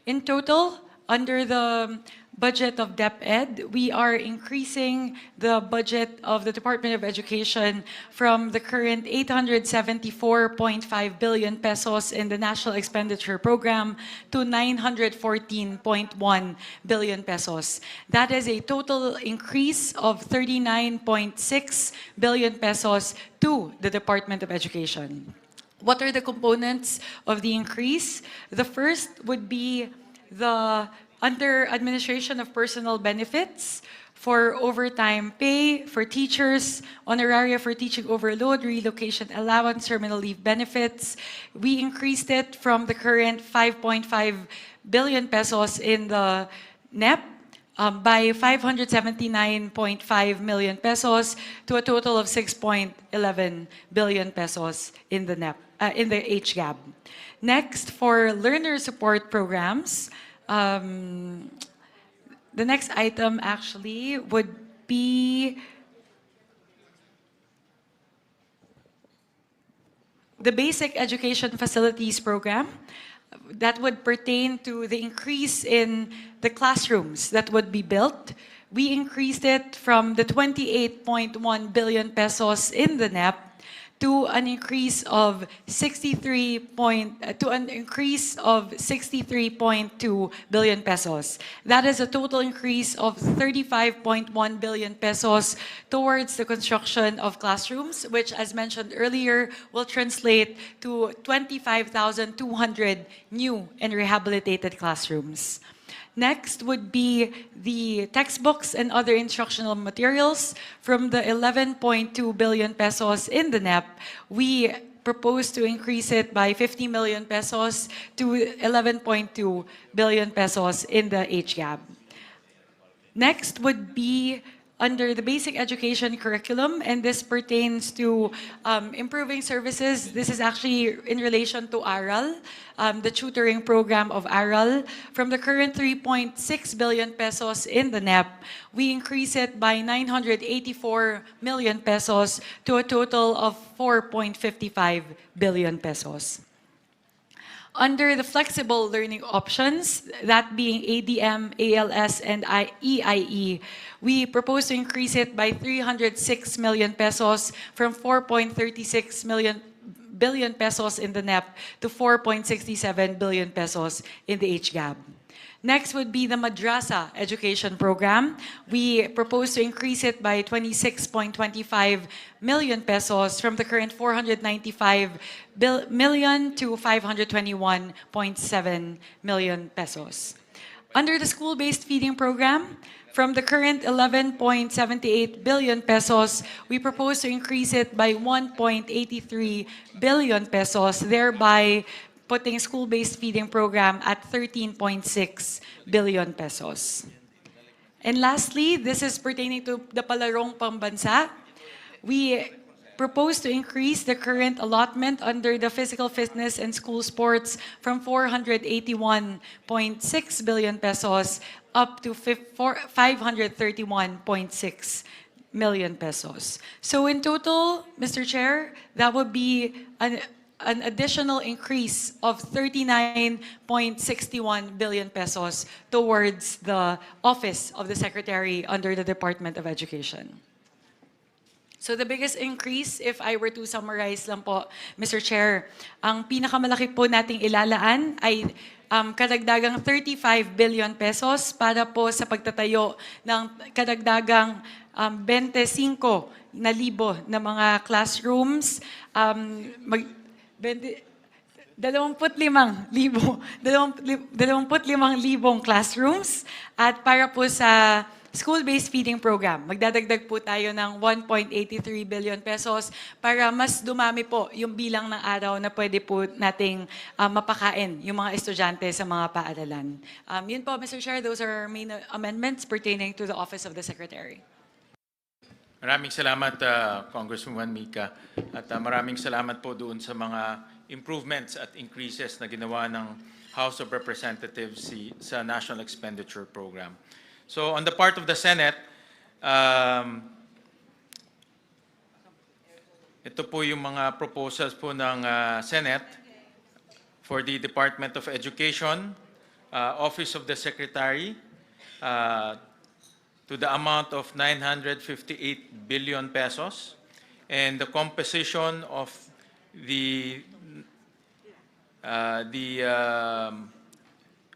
In total, under the budget of DepEd, we are increasing the budget of the Department of Education from the current 874.5 billion pesos in the National Expenditure Program to 914.1 billion pesos. That is a total increase of 39.6 billion pesos to the Department of Education. What are the components of the increase? The first would be the under administration of personal benefits for overtime pay for teachers, honoraria for teaching overload, relocation allowance, terminal leave benefits. We increased it from the current 5.5 billion pesos in the NEP by 579.5 million pesos to a total of 6.11 billion pesos in the NEP, in the HGAB. Next, for learner support programs, the next item actually would be the Basic Education Facilities Program. That would pertain to the increase in the classrooms that would be built. We increased it from the 28.1 billion pesos in the NEP to an increase of 63.2 billion pesos. That is a total increase of 35.1 billion pesos towards the construction of classrooms, which, as mentioned earlier, will translate to 25,200 new and rehabilitated classrooms. Next would be the textbooks and other instructional materials. From the 11.2 billion pesos in the NEP, we propose to increase it by 50 million pesos to 11.2 billion pesos in the HGAB. Next would be under the basic education curriculum, and this pertains to improving services. This is actually in relation to ARAL, the tutoring program of ARAL. From the current 3.6 billion pesos in the NEP, we increase it by 984 million pesos to a total of 4.55 billion pesos. Under the flexible learning options, that being ADM, ALS, and EIE, we propose to increase it by 306 million pesos from 4.36 billion pesos in the NEP to 4.67 billion pesos in the HGAB. Next would be the Madrasa Education Program. We propose to increase it by 26.25 million pesos from the current 495 million to 521.7 million pesos. Under the school-based feeding program, from the current 11.78 billion pesos, we propose to increase it by 1.83 billion pesos, thereby putting school-based feeding program at 13.6 billion pesos. And lastly, this is pertaining to the Palarong Pambansa. We propose to increase the current allotment under the physical fitness and school sports from 481.6 billion pesos up to 531.6 million pesos. So in total, Mr. Chair, that would be an additional increase of 39.61 billion pesos towards the Office of the Secretary under the Department of Education. So the biggest increase, if I were to summarize lang po, Mr. Chair, ang pinakamalaki po nating ilalaan ay kadagdagang 35 billion pesos para po sa pagtatayo ng kadagdagang 25,000 na mga classrooms, 25,000 classrooms, at para po sa school-based feeding program. Magdadagdag po tayo ng 1.83 billion pesos para mas dumami po yung bilang ng araw na pwede po nating mapakain yung mga estudyante sa mga paaralan. Yun po, Mr. Chair, those are our main amendments pertaining to the Office of the Secretary.
Maraming salamat, Congresswoman Mika. At maraming salamat po doon sa mga improvements at increases na ginawa ng House of Representatives sa National Expenditure Program. So on the part of the Senate, ito po yung mga proposals po ng Senate for the Department of Education, Office of the Secretary, to the amount of 958 billion pesos, and the composition of the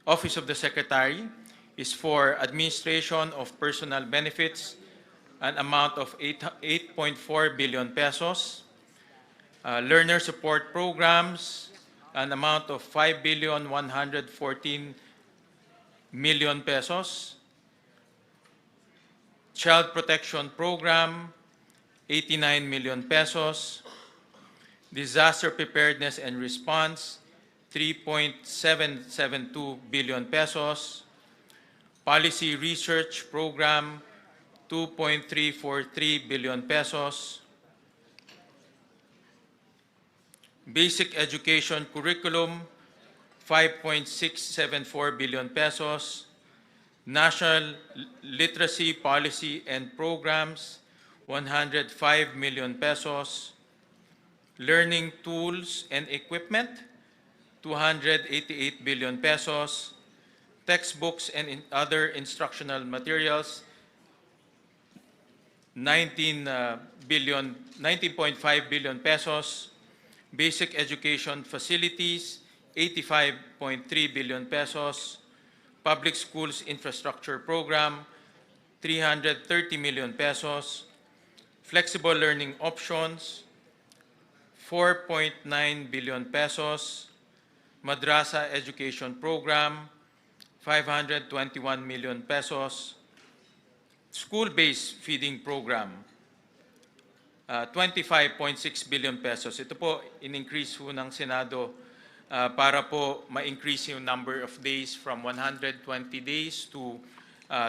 Office of the Secretary is for administration of personal benefits, an amount of 8.4 billion pesos, learner support programs, an amount of 5,114 million pesos, Child Protection Program, 89 million pesos. Disaster Preparedness and Response, 3.772 billion pesos. Policy Research Program, 2.343 billion pesos. Basic Education Curriculum, 5.674 billion pesos. National Literacy Policy and Programs, 105 million pesos. Learning Tools and Equipment, 288 billion pesos. Textbooks and other instructional materials, 19.5 billion pesos. Basic Education Facilities, 85.3 billion pesos. Public Schools Infrastructure Program, 330 million pesos. Flexible Learning Options, 4.9 billion pesos. Madrasa Education Program, 521 million pesos. School-based feeding program, 25.6 billion pesos. Ito po, in-increase po ng Senado para po ma-increase yung number of days from 120 days to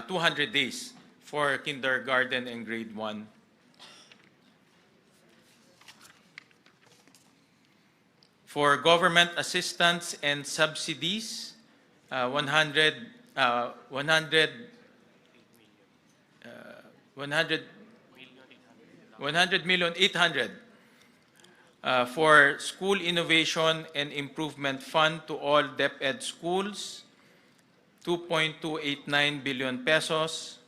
200 days for kindergarten and grade 1. For government assistance and subsidies, 100 million 800 for School Innovation and Improvement Fund to all DepEd schools, 2.289 billion pesos.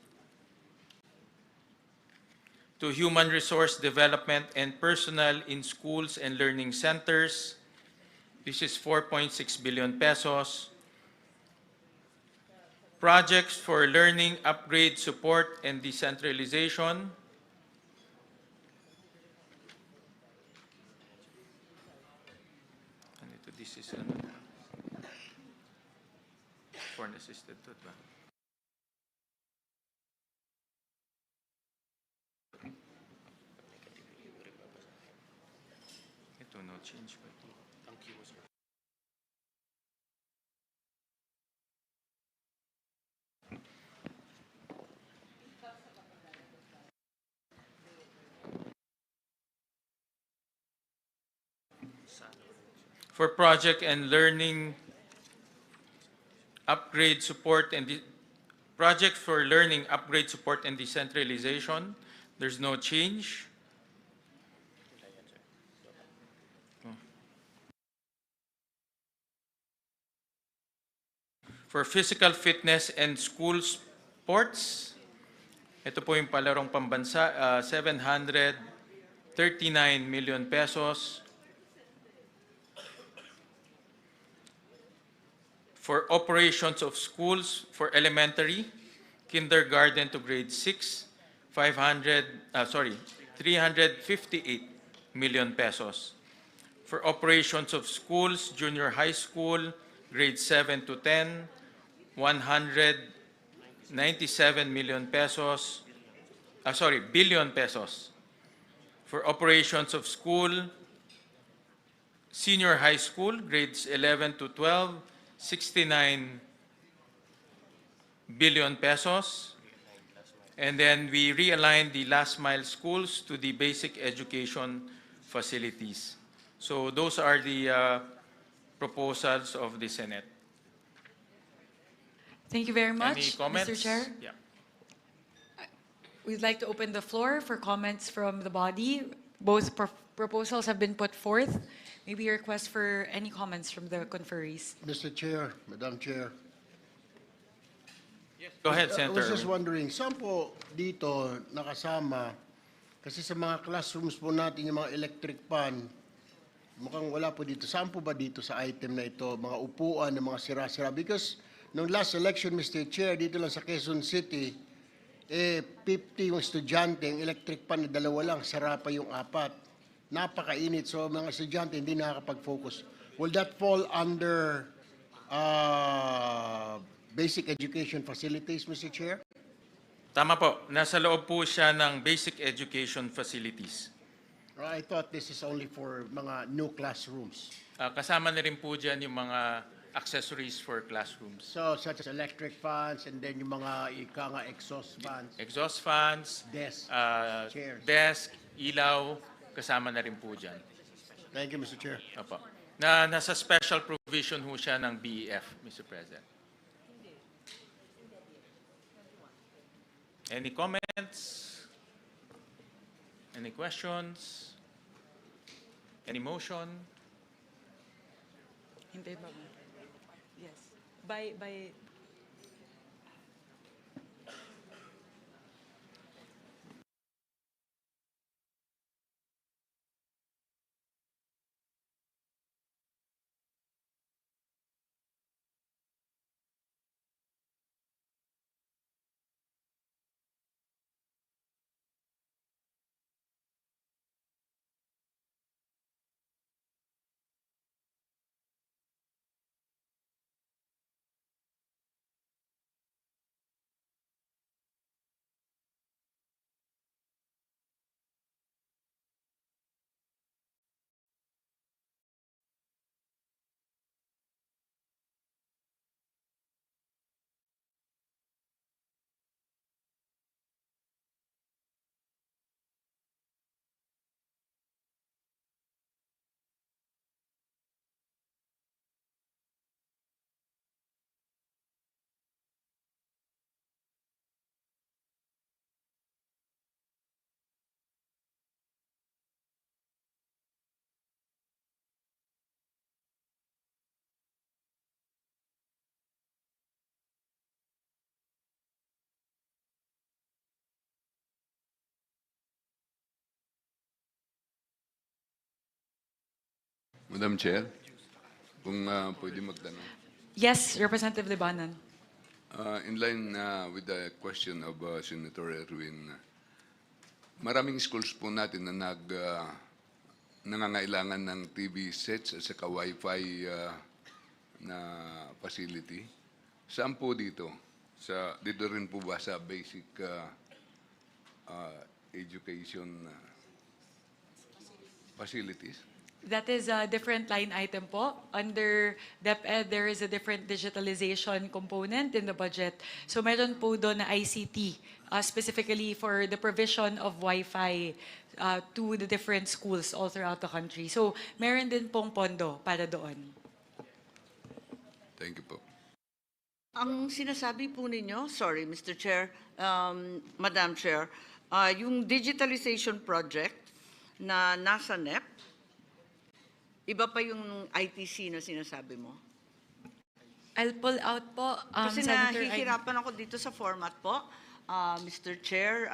To Human Resource Development and Personnel in Schools and Learning Centers, this is 4.6 billion pesos. Projects for learning, upgrade, support, and decentralization, this is foreign assisted to ba? Ito no change ba? For project and learning upgrade support and project for learning upgrade support and decentralization, there's no change. For physical fitness and school sports, ito po yung palarong pambansa, 739 million pesos. For operations of schools for elementary, kindergarten to grade 6, 358 million pesos. For operations of schools, junior high school, grade 7 to 10, 100 97 million pesos, billion pesos for operations of school, senior high school, grades 11 to 12, 69 billion pesos. And then we realigned the last mile schools to the basic education facilities. So those are the proposals of the Senate.
Thank you very
Any
much,
comments?
Mr. Chair.
Yeah.
We'd like to open the floor for comments from the body. Both proposals have been put forth. Maybe a request for any comments from the conferees.
Mr. Chair, Madam Chair.
Go ahead,
I
Senator.
was just wondering, saan po dito nakasama, kasi sa mga classrooms po natin yung mga electric fan, mukhang wala po dito. Saan po ba dito sa item na ito, mga upuan ng mga sira-sira? Because nung last election, Mr. Chair, dito lang sa Quezon City, 50 yung estudyante, yung electric fan na 2 lang, sara pa yung 4. Napakainit, so mga estudyante hindi nakakapag-focus. Will that fall under basic education facilities, Mr. Chair?
Tama po. Nasa loob po siya ng basic education facilities.
I thought this is only for mga new classrooms.
Kasama na rin po dyan yung mga accessories for classrooms.
So, such as electric fans and then yung mga exhaust fans,
Exhaust fans,
desk, chairs.
desk, ilaw, kasama na rin po dyan.
Thank you, Mr. Chair.
Opo. Nasa special provision ho siya ng BEF, Mr. President. Any comments? Any questions? Any motion?
Hintay ba? Yes. By
Madam Chair, kung pwede magtanong.
yes, Representative Libanan.
In line with the question of Senator Erwin, maraming schools po natin na nangangailangan ng TV sets at saka Wi-Fi na facility. Saan po dito? Dito rin po ba sa basic education facilities?
That is a different line item po. Under DepEd, there is a different digitalization component in the budget. So meron po doon na ICT, specifically for the provision of Wi-Fi to the different schools all throughout the country. So meron din pong pondo para doon.
Thank you po.
Ang sinasabi po ninyo, sorry Mr. Chair, Madam Chair, yung digitalization project na nasa NEP, iba pa yung ITC na sinasabi mo?
I'll pull out po,
Kasi
Senator.
nahihirapan ako dito sa format po, Mr. Chair,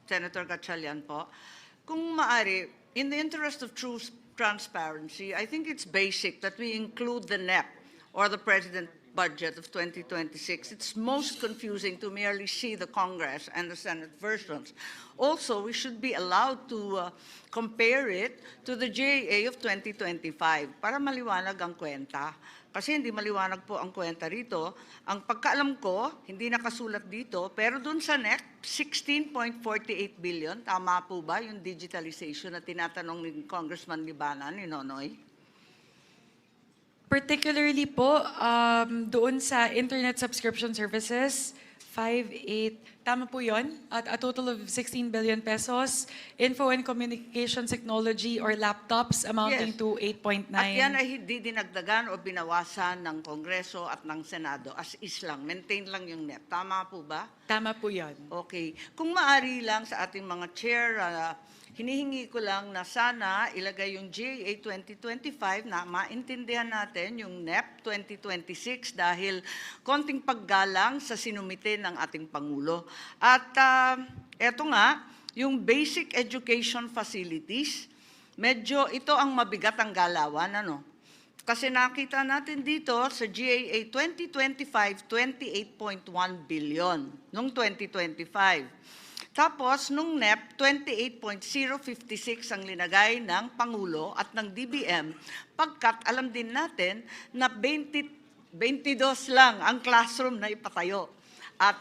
Senator Gatchalian po. Kung maari, in the interest of true transparency, I think it's basic that we include the NEP or the President budget of 2026. It's most confusing to merely see the Congress and the Senate versions. Also, we should be allowed to compare it to the JA of 2025 para maliwanag ang kwenta. Kasi hindi maliwanag po ang kwenta rito. Ang pagkaalam ko, hindi nakasulat dito, pero dun sa NEP, 16.48 billion, tama po ba yung digitalization na tinatanong ni Congressman Libanan, ni Nonoy?
Particularly po, doon sa internet subscription services, 5.8, tama po yun, at a total of 16 billion pesos. Info and communications technology or laptops amounting
Yes.
to 8.9.
At yan ay hindi dinagdagan o binawasan ng Kongreso at ng Senado. As is lang, maintain lang yung NEP. Tama po ba?
Tama po yun.
Okay. Kung maari lang sa ating mga chair, hinihingi ko lang na sana ilagay yung GAA 2025 na maintindihan natin yung NEP 2026 dahil konting paggalang sa sinumite ng ating Pangulo. At eto nga, yung basic education facilities, medyo ito ang mabigat ang galawan, ano? Kasi nakita natin dito sa GAA 2025, 28.1 billion noong 2025. Tapos, nung NEP, 28.056 ang linagay ng Pangulo at ng DBM, pagkat alam din natin na 22 lang ang classroom na ipatayo. At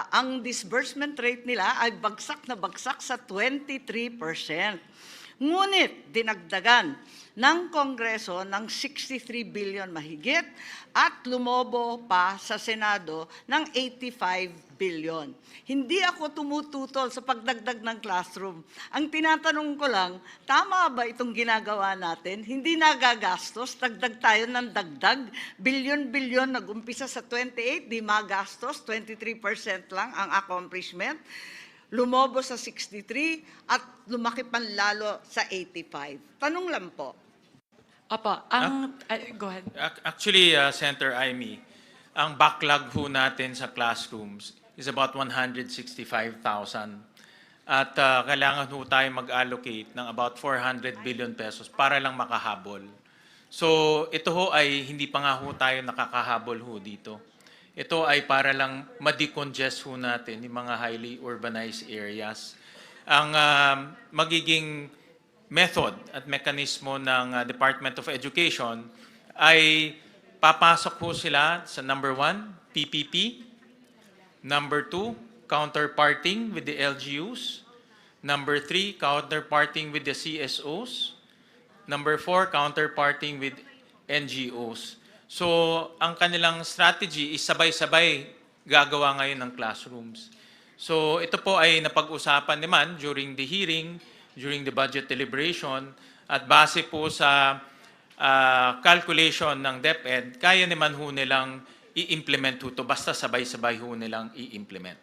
ang disbursement rate nila ay bagsak na bagsak sa 23%. Ngunit dinagdagan ng Kongreso ng 63 billion mahigit at lumobo pa sa Senado ng 85 billion. Hindi ako tumututol sa pagdagdag ng classroom. Ang tinatanong ko lang, tama ba itong ginagawa natin? Hindi nagagastos, dagdag tayo ng dagdag, bilyon-bilyon, nag-umpisa sa 28, di magastos, 23% lang ang accomplishment. Lumobo sa 63 at lumaki panlalo sa 85. Tanong lang po.
Apa, go ahead.
Actually, Senator Amy, ang backlog ho natin sa classrooms is about 165,000. At kailangan ho tayo mag-allocate ng about 400 billion pesos para lang makahabol. So ito ho ay hindi pa nga ho tayo nakakahabol ho dito. Ito ay para lang ma-decongest ho natin yung mga highly urbanized areas. Ang magiging method at mekanismo ng Department of Education ay papasok po sila sa number 1, PPP, number 2, counterparting with the LGUs, number 3, counterparting with the CSOs, number 4, counterparting with NGOs. So, ang kanilang strategy is sabay-sabay gagawa ngayon ng classrooms. So, ito po ay napag-usapan naman during the hearing, during the budget deliberation, at base po sa calculation ng DepEd, kaya naman ho nilang i-implement ho ito, basta sabay-sabay ho nilang i-implement.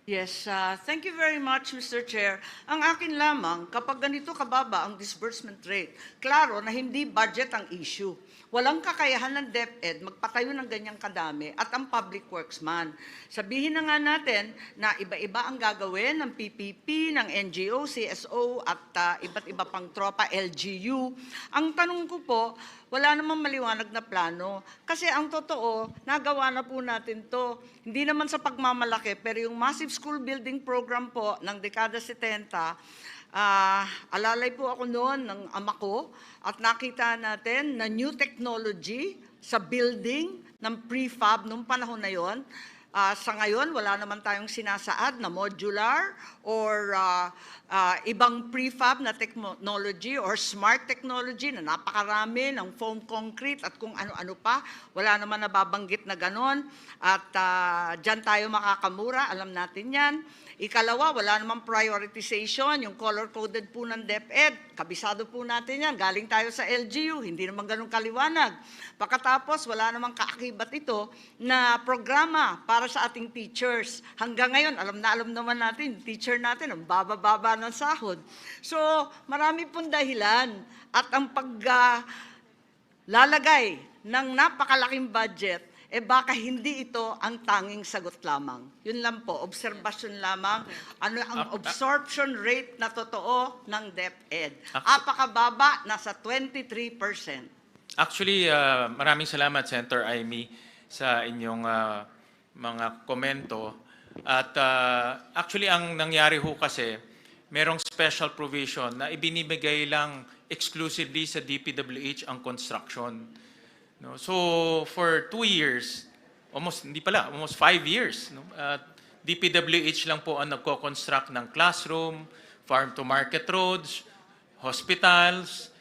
Yes, thank you very much, Mr. Chair. Ang akin lamang, kapag ganito kababa ang disbursement rate, klaro na hindi budget ang issue. Walang kakayahan ng DepEd magpatayo ng ganyang kadami at ang public works man. Sabihin na nga natin na iba-iba ang gagawin ng PPP, ng NGO, CSO at iba't iba pang tropa, LGU. Ang tanong ko po, wala namang maliwanag na plano. Kasi ang totoo, nagawa na po natin to. Hindi naman sa pagmamalaki, pero yung massive school building program po ng dekada 70, alalay po ako noon ng ama ko at nakita natin na new technology sa building ng prefab nung panahon na yon. Sa ngayon, wala naman tayong sinasaad na modular or ibang prefab na technology or smart technology na napakarami ng foam concrete at kung ano-ano pa. Wala naman nababanggit na ganon. At dyan tayo makakamura, alam natin yan. Ikalawa, wala namang prioritization, yung color-coded po ng DepEd. Kabisado po natin yan. Galing tayo sa LGU, hindi naman ganun kaliwanag. Pagkatapos, wala namang kaakibat ito na programa para sa ating teachers. Hanggang ngayon, alam naman natin, teacher natin, ang baba-baba ng sahod. So, marami pong dahilan. At ang paglalagay ng napakalaking budget, baka hindi ito ang tanging sagot lamang. Yun lang po, obserbasyon lamang. Ano ang absorption rate na totoo ng DepEd? Apakababa, nasa 23%.
Actually, maraming salamat, Senator Amy, sa inyong mga komento. At actually, ang nangyari ho kasi, merong special provision na ibinibigay lang exclusively sa DPWH ang construction. No? So for 2 years, almost 5 years, no? DPWH lang po ang nagko-construct ng classroom, farm-to-market roads, hospitals,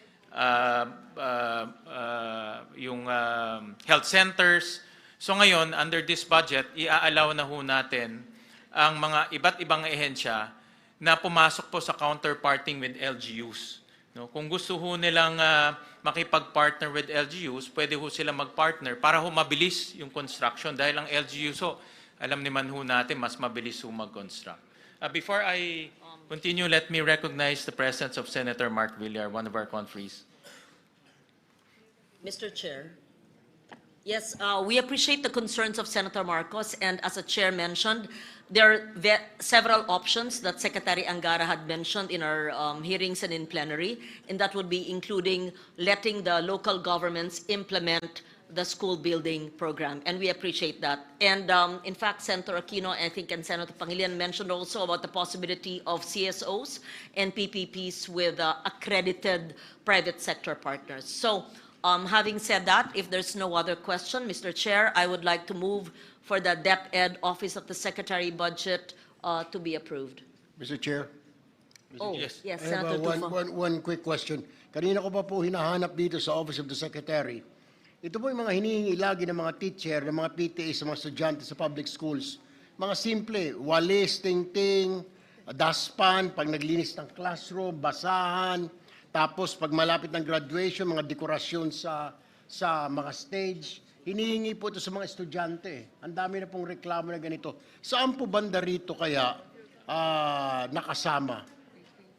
yung health centers. So ngayon, under this budget, i-allow na ho natin ang mga iba't ibang ehensya na pumasok po sa counterparting with LGUs. No? Kung gusto ho nilang makipag-partner with LGUs, pwede ho sila mag-partner para ho mabilis yung construction dahil ang LGUs ho, alam naman ho natin, mas mabilis ho mag-construct. Before I continue, let me recognize the presence of Senator Mark Villar, one of our conferees.
Mr. Chair. Yes, we appreciate the concerns of Senator Marcos, and as the chair mentioned, there are several options that Secretary Angara had mentioned in our hearings and in plenary, and that would be including letting the local governments implement the school building program, and we appreciate that. And in fact, Senator Aquino, I think, and Senator Pangilinan mentioned also about the possibility of CSOs and PPPs with accredited private sector partners. So, having said that, if there's no other question, Mr. Chair, I would like to move for the DepEd Office of the Secretary budget to be approved.
Mr. Chair?
Oh,
Yes.
yes,
I have
Senator Tulfo.
one quick question. Kanina ko pa po hinahanap dito sa Office of the Secretary. Ito po yung mga hinihingi lagi ng mga teacher, ng mga PTA sa mga estudyante sa public schools. Mga simple, walis, tingting, dustpan, pag naglinis ng classroom, basahan, tapos pag malapit ng graduation, mga dekorasyon sa mga stage. Hinihingi po ito sa mga estudyante. Ang dami na pong reklamo na ganito. Saan po banda rito kaya nakasama?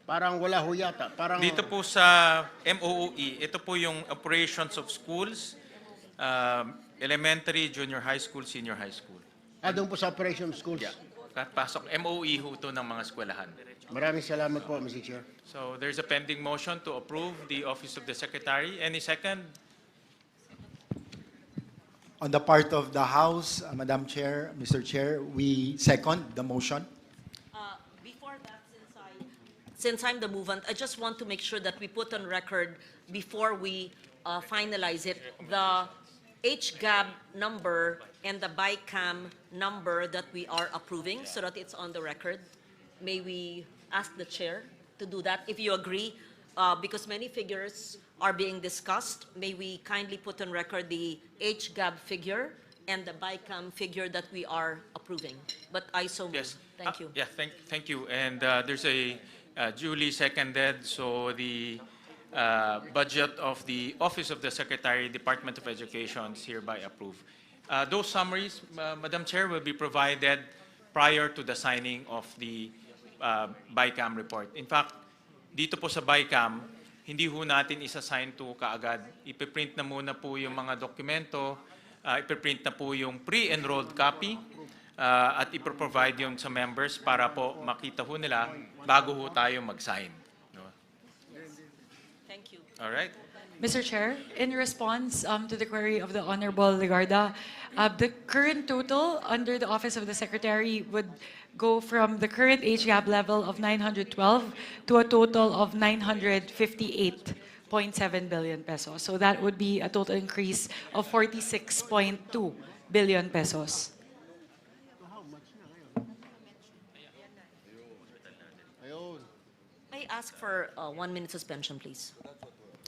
Parang wala ho yata. Parang,
Dito po sa MOOE, ito po yung operations of schools, elementary, junior high school, senior high school.
doon po sa operation schools.
Yeah. Pasok, MOE ho ito ng mga eskwelahan.
Maraming salamat po, Mr. Chair.
So there's a pending motion to approve the Office of the Secretary. Any second?
On the part of the House, Madam Chair, Mr. Chair, we second the motion.
Before that, since I'm the movant, I just want to make sure that we put on record before we finalize it, the HGAB number and the BICAM number that we are approving so that it's on the record. May we ask the chair to do that, if you agree, because many figures are being discussed. May we kindly put on record the HGAB figure and the BICAM figure that we are approving. But I so move.
Yes.
Thank you.
Yeah, thank you. And there's a duly seconded, so the budget of the Office of the Secretary, Department of Education is hereby approved. Those summaries, Madam Chair, will be provided prior to the signing of the BICAM report. In fact, dito po sa BICAM, hindi ho natin isa-sign to kaagad. Ipiprint na muna po yung mga dokumento, ipiprint na po yung pre-enrolled copy, at iproprovide yung sa members para po makita ho nila bago ho tayo mag-sign. No?
Thank you.
All right?
Mr. Chair, in response to the query of the Honorable Legarda, the current total under the Office of the Secretary would go from the current HGAB level of 912 to a total of 958.7 billion pesos. So that would be a total increase of 46.2 billion pesos.
May I ask for 1 minute suspension, please?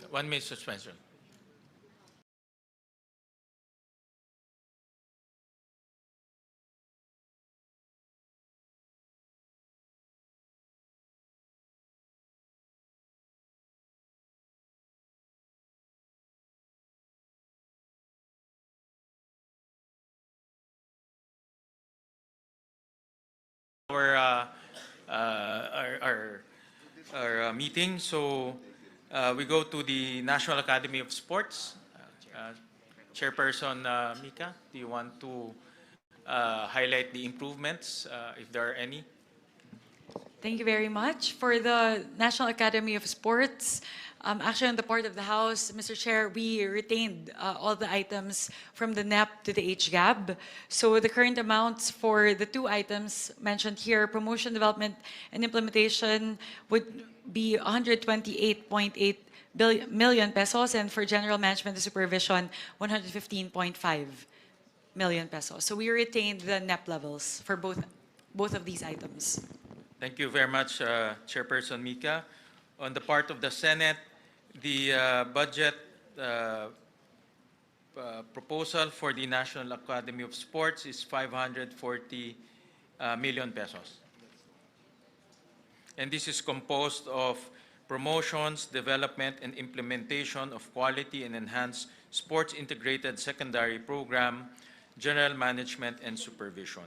1 minute suspension. Our meeting. So we go to the National Academy of Sports. Chairperson Mika, do you want to highlight the improvements, if there are any?
Thank you very much. For the National Academy of Sports, actually on the part of the House, Mr. Chair, we retained all the items from the NEP to the HGAB. So the current amounts for the two items mentioned here, promotion, development, and implementation, would be 128.8 million pesos, and for general management and supervision, 115.5 million pesos. So we retained the NEP levels for both of these items.
Thank you very much, Chairperson Mika. On the part of the Senate, the budget proposal for the National Academy of Sports is 540 million pesos. And this is composed of promotions, development, and implementation of quality and enhanced sports integrated secondary program, general management, and supervision.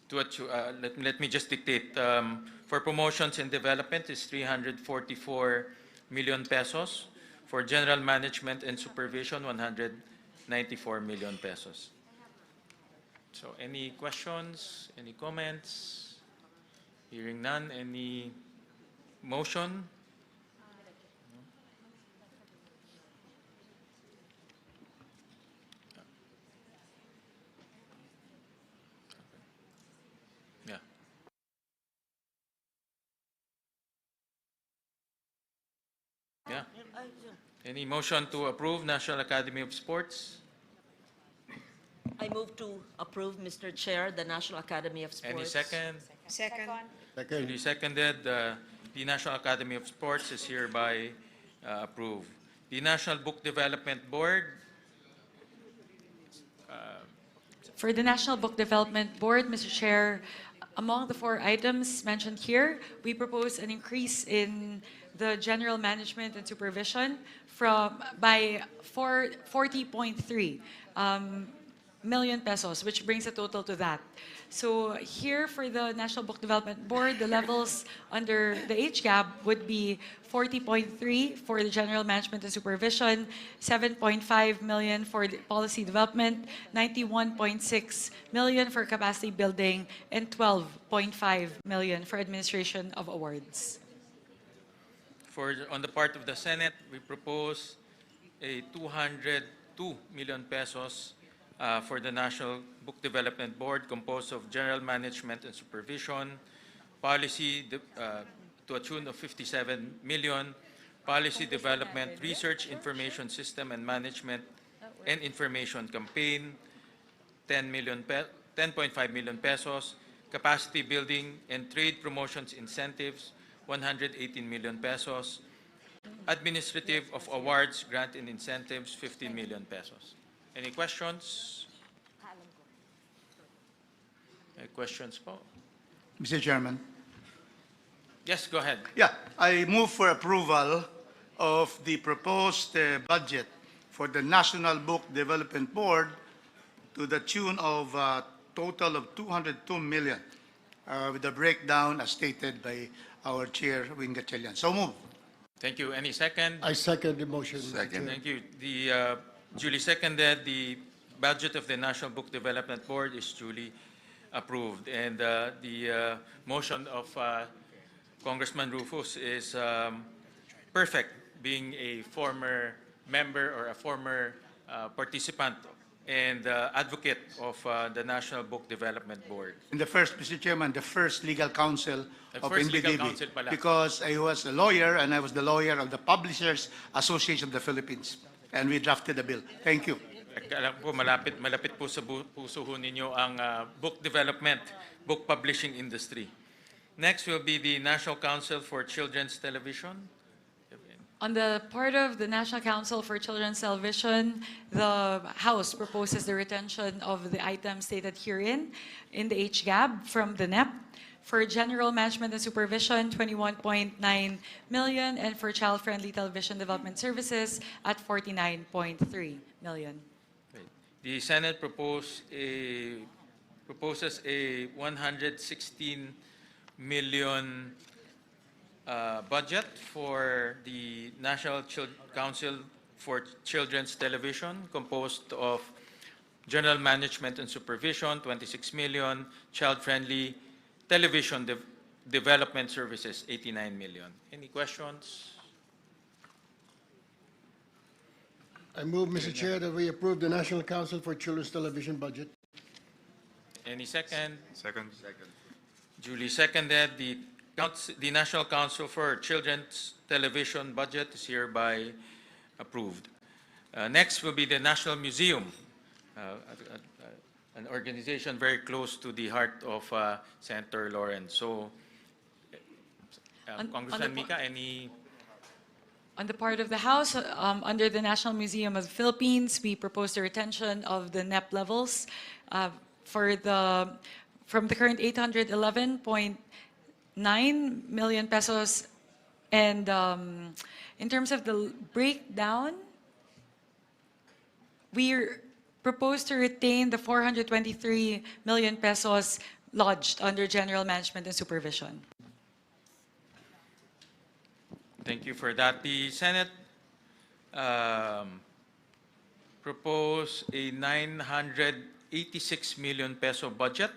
Let me just dictate. For promotions and development is 344 million pesos. For general management and supervision, 194 million pesos. So any questions, any comments? Hearing none, any motion? Yeah. Yeah. Any motion to approve National Academy of Sports?
I move to approve, Mr. Chair, the National Academy of Sports.
Any second?
Second.
Duly seconded. The National Academy of Sports is hereby approved. The National Book Development Board,
For the National Book Development Board, Mr. Chair, among the 4 items mentioned here, we propose an increase in the general management and supervision by 40.3 million pesos, which brings the total to that. So here for the National Book Development Board, the levels under the HGAB would be 40.3 for the general management and supervision, 7.5 million for the policy development, 91.6 million for capacity building, and 12.5 million for administration of awards.
on the part of the Senate, we propose a 202 million pesos for the National Book Development Board, composed of general management and supervision, policy to a tune of 57 million, policy development, research, information system and management, and information campaign, 10.5 million pesos, capacity building and trade promotions incentives, 118 million pesos, administrative of awards, grant and incentives, 15 million pesos. Any questions? Any questions, po?
Mr. Chairman.
Yes, go ahead.
Yeah, I move for approval of the proposed budget for the National Book Development Board to the tune of a total of 202 million, with a breakdown as stated by our chair, Wing Gatchalian. So move.
Thank you. Any second?
I second the motion. Mr.
Second.
Chair.
Thank you. The duly seconded, the budget of the National Book Development Board is duly approved. And the motion of Congressman Rufus is perfect, being a former member or a former participant and advocate of the National Book Development Board.
And the first, Mr. Chairman, the first legal counsel
The
of
first legal
NBDB,
counsel pala.
because I was a lawyer and I was the lawyer of the Publishers Association of the Philippines, and we drafted the bill. Thank you.
Alam ko, malapit po sa puso ho ninyo ang book development, book publishing industry. Next will be the National Council for Children's Television.
On the part of the National Council for Children's Television, the House proposes the retention of the items stated herein in the HGAB from the NEP. For general management and supervision, 21.9 million, and for child-friendly television development services at 49.3 million.
The Senate proposes a 116 million budget for the National Council for Children's Television, composed of general management and supervision, 26 million, child-friendly television development services, 89 million. Any questions?
I move, Mr. Chair, that we approve the National Council for Children's Television budget.
Any second?
Second.
Duly seconded, the The National Council for Children's Television budget is hereby approved. Next will be the National Museum, an organization very close to the heart of Senator Lawrence. So,
On
Congressman
the po-
Mika, any?
On the part of the House, under the National Museum of the Philippines, we propose the retention of the NEP levels from the current 811.9 million pesos. And in terms of the breakdown, we propose to retain the 423 million pesos lodged under General Management and Supervision.
Thank you for that. The Senate proposed a 986 million peso budget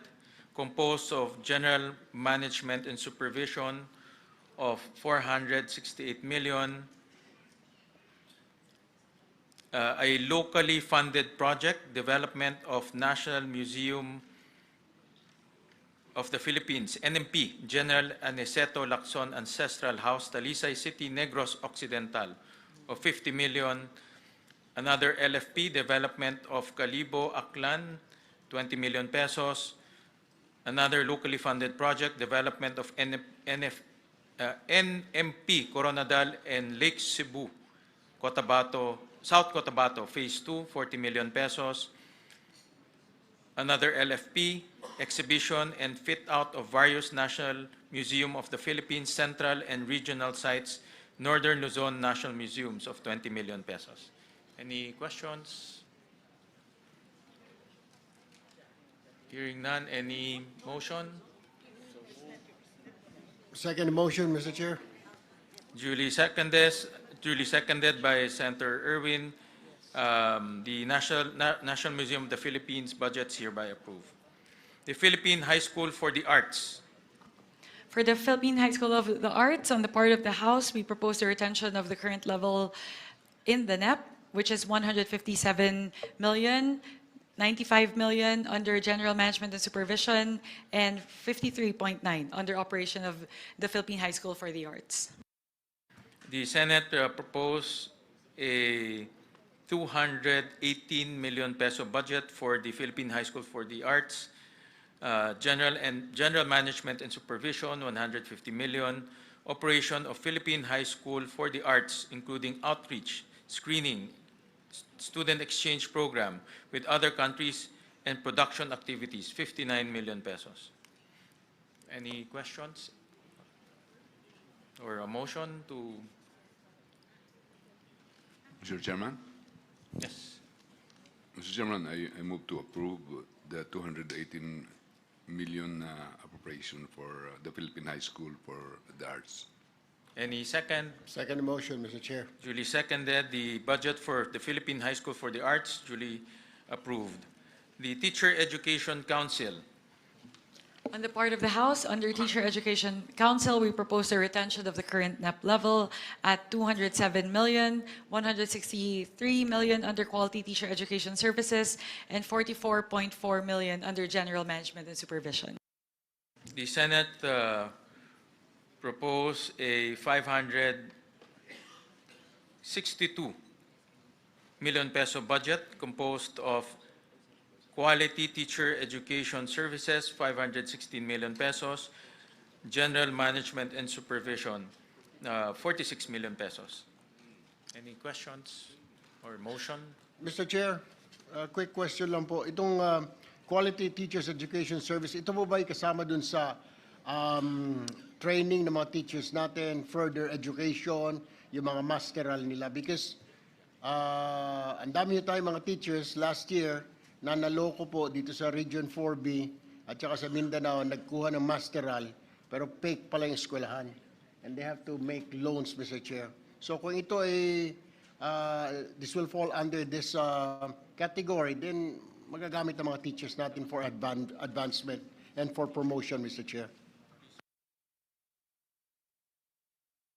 composed of general management and supervision of 468 million, a locally funded project, development of National Museum of the Philippines, NMP, General Aniceto Lacson Ancestral House, Talisay City, Negros Occidental, of 50 million. Another LFP, development of Calibo, Aklan, 20 million pesos. Another locally funded project, development of NMP, Coronadal and Lake Cebu, Cotabato, South Cotabato, Phase 2, 40 million pesos. Another LFP, exhibition and fit out of various National Museum of the Philippines Central and Regional Sites, Northern Luzon National Museums of 20 million pesos. Any questions? Hearing none, any motion?
Second motion, Mr. Chair.
Duly seconded by Senator Erwin. The National Museum of the Philippines budgets hereby approved. The Philippine High School for the Arts.
For the Philippine High School of the Arts, on the part of the House, we propose the retention of the current level in the NEP, which is 157 million, 95 million under General Management and Supervision, and 53.9 under operation of the Philippine High School for the Arts.
The Senate proposed a 218 million peso budget for the Philippine High School for the Arts. General Management and Supervision, 150 million. Operation of Philippine High School for the Arts, including outreach, screening, student exchange program with other countries, and production activities, 59 million pesos. Any questions? Or a motion to?
Mr. Chairman?
Yes.
Mr. Chairman, I move to approve the 218 million appropriation for the Philippine High School for the Arts.
Any second?
Second motion, Mr. Chair.
Duly seconded. The budget for the Philippine High School for the Arts, duly approved. The Teacher Education Council.
On the part of the House, under Teacher Education Council, we propose a retention of the current NEP level at 207 million, 163 million under Quality Teacher Education Services, and 44.4 million under General Management and Supervision.
The Senate proposed a 562 million peso budget composed of Quality Teacher Education Services, 516 million pesos. General Management and Supervision, 46 million pesos. Any questions or motion?
Mr. Chair, quick question lang po. Itong Quality Teachers Education Service, ito po ba ay kasama dun sa training ng mga teachers natin, further education, yung mga masteral nila? Because ang dami tayo mga teachers last year na naloko po dito sa Region 4B at saka sa Mindanao, nagkuha ng masteral, pero fake pala yung eskwelahan. And they have to make loans, Mr. Chair. So kung ito ay, this will fall under this category, then magagamit ng mga teachers natin for advancement and for promotion, Mr. Chair.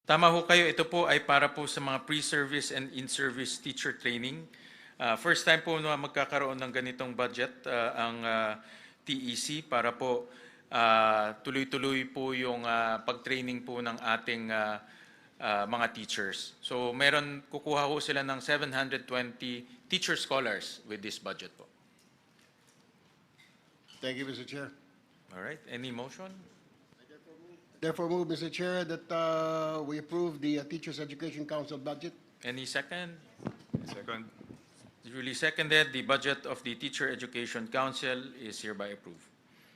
Tama ho kayo, ito po ay para po sa mga pre-service and in-service teacher training. First time po na magkakaroon ng ganitong budget ang TEC para po tuloy-tuloy po yung pag-training po ng ating mga teachers. So kukuha ho sila ng 720 teacher scholars with this budget po.
Thank you, Mr. Chair.
All right, any motion?
Therefore move, Mr. Chair, that we approve the Teachers Education Council budget.
Any second?
Second.
Duly seconded, the budget of the Teacher Education Council is hereby approved.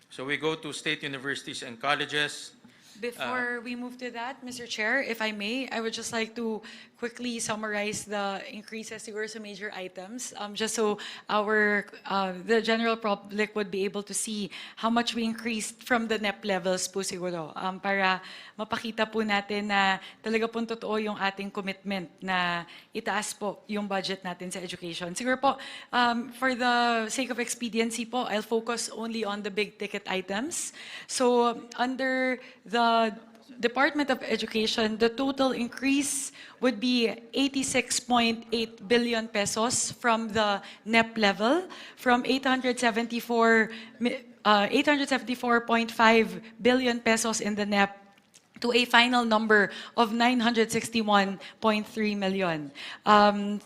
So we go to state universities and colleges.
Before we move to that, Mr. Chair, if I may, I would just like to quickly summarize the increases siguro sa major items, just so the general public would be able to see how much we increased from the NEP levels po siguro, para mapakita po natin na talaga pong totoo yung ating commitment na itaas po yung budget natin sa education. Siguro po, for the sake of expediency po, I'll focus only on the big ticket items. So under the Department of Education, the total increase would be 86.8 billion pesos from the NEP level, from 874.5 billion pesos in the NEP to a final number of 961.3 million.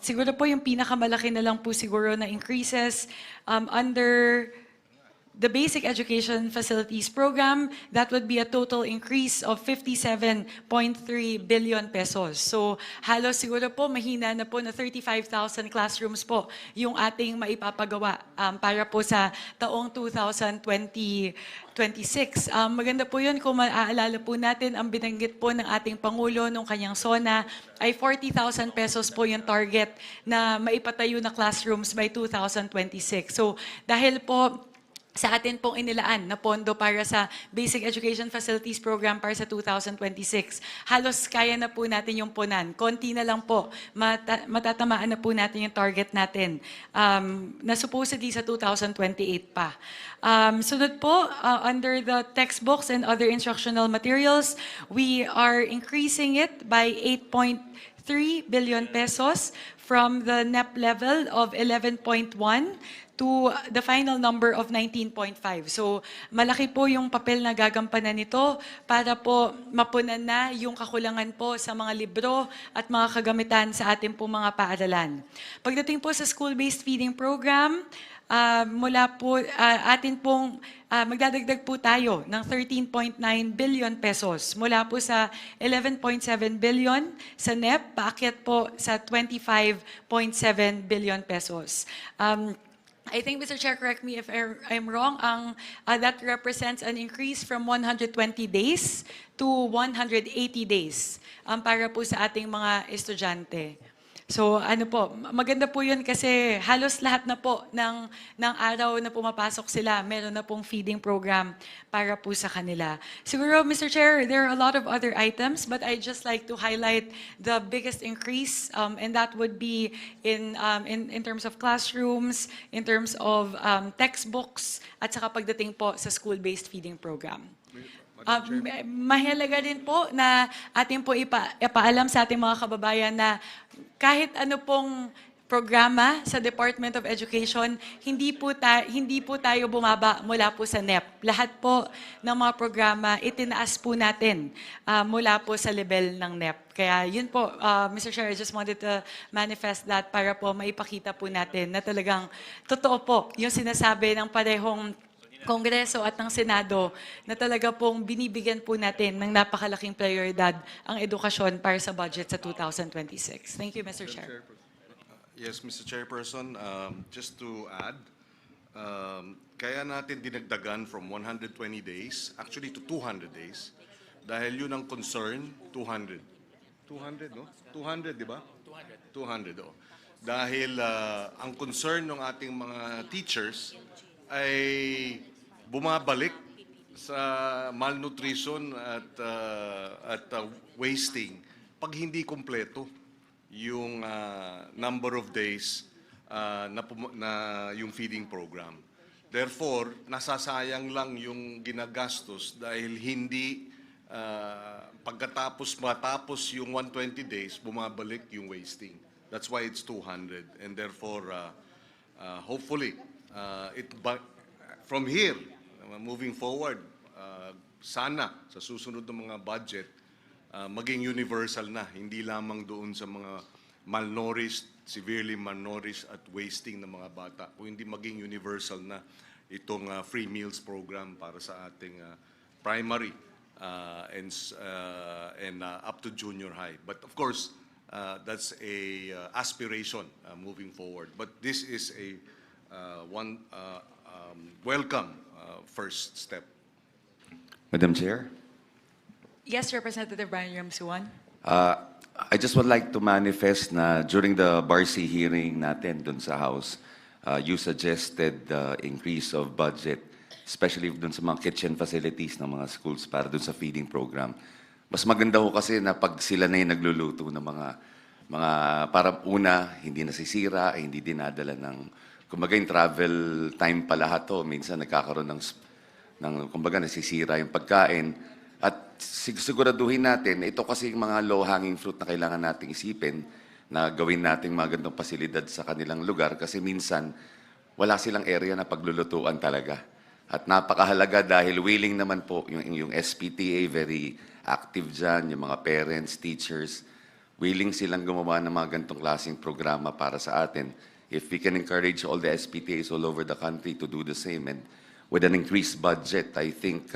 Siguro po yung pinakamalaki na lang po siguro na increases under the Basic Education Facilities Program, that would be a total increase of 57.3 billion pesos. So halos siguro po mahina na po na 35,000 classrooms po yung ating maipapagawa para po sa taong 2026. Maganda po yun kung maaalala po natin, ang binanggit po ng ating Pangulo nung kanyang SONA ay 40,000 pesos po yung target na maipatayo na classrooms by 2026. So dahil po sa atin pong inilaan na pondo para sa Basic Education Facilities Program para sa 2026. Halos kaya na po natin yung punan. Konti na lang po, matatamaan na po natin yung target natin na supposedly sa 2028 pa. Sunod po, under the textbooks and other instructional materials, we are increasing it by 8.3 billion pesos from the NEP level of 11.1 to the final number of 19.5. So malaki po yung papel na gagampanan nito para po mapunan na yung kakulangan po sa mga libro at mga kagamitan sa ating po mga paaralan. Pagdating po sa school-based feeding program, mula po atin pong magdadagdag po tayo ng 13.9 billion pesos mula po sa 11.7 billion sa NEP, paakyat po sa 25.7 billion pesos. I think, Mr. Chair, correct me if I'm wrong, that represents an increase from 120 days to 180 days para po sa ating mga estudyante. So ano po, maganda po yun kasi halos lahat na po ng araw na pumapasok sila, meron na pong feeding program para po sa kanila. Siguro, Mr. Chair, there are a lot of other items, but I'd just like to highlight the biggest increase, and that would be in terms of classrooms, in terms of textbooks, at saka pagdating po sa school-based feeding program. Mahalaga din po na ating po ipaalam sa ating mga kababayan na kahit ano pong programa sa Department of Education, hindi po tayo bumaba mula po sa NEP. Lahat po ng mga programa, itinaas po natin mula po sa level ng NEP. Kaya yun po, Mr. Chair, I just wanted to manifest that para po maipakita po natin na talagang totoo po yung sinasabi ng parehong Kongreso at ng Senado na talaga pong binibigyan po natin ng napakalaking prioridad ang edukasyon para sa budget sa 2026. Thank you, Mr. Chair.
Yes, Mr. Chairperson, just to add, kaya natin dinagdagan from 120 days, actually to 200 days, dahil yun ang concern, 200. 200, no? 200, di ba? 200, oh. Dahil ang concern ng ating mga teachers ay bumabalik sa malnutrition at wasting pag hindi kumpleto yung number of days na yung feeding program. Therefore, nasasayang lang yung ginagastos dahil hindi matapos yung 120 days, bumabalik yung wasting. That's why it's 200. And therefore, hopefully, from here, moving forward, sana sa susunod ng mga budget, maging universal na, hindi lamang doon sa mga malnourished, severely malnourished at wasting ng mga bata, kung hindi maging universal na itong free meals program para sa ating primary and up to junior high. But of course, that's a aspiration moving forward. But this is a welcome first step.
Madam Chair,
Yes, Representative Brian Ramsuan.
I just would like to manifest na during the BARC hearing natin dun sa House, you suggested the increase of budget, especially dun sa mga kitchen facilities ng mga schools para dun sa feeding program. Mas maganda ho kasi na pag sila na yung nagluluto ng mga para una, hindi nasisira, hindi dinadala ng, kumbaga yung travel time pa lahat to, minsan nagkakaroon ng kumbaga nasisira yung pagkain. At siguraduhin natin, ito kasi yung mga low-hanging fruit na kailangan nating isipin na gawin nating mga ganitong pasilidad sa kanilang lugar kasi minsan wala silang area na paglulutuan talaga. At napakahalaga dahil willing naman po yung SPTA, very active dyan, yung mga parents, teachers, willing silang gumawa ng mga ganitong klaseng programa para sa atin. If we can encourage all the SPTAs all over the country to do the same and with an increased budget, I think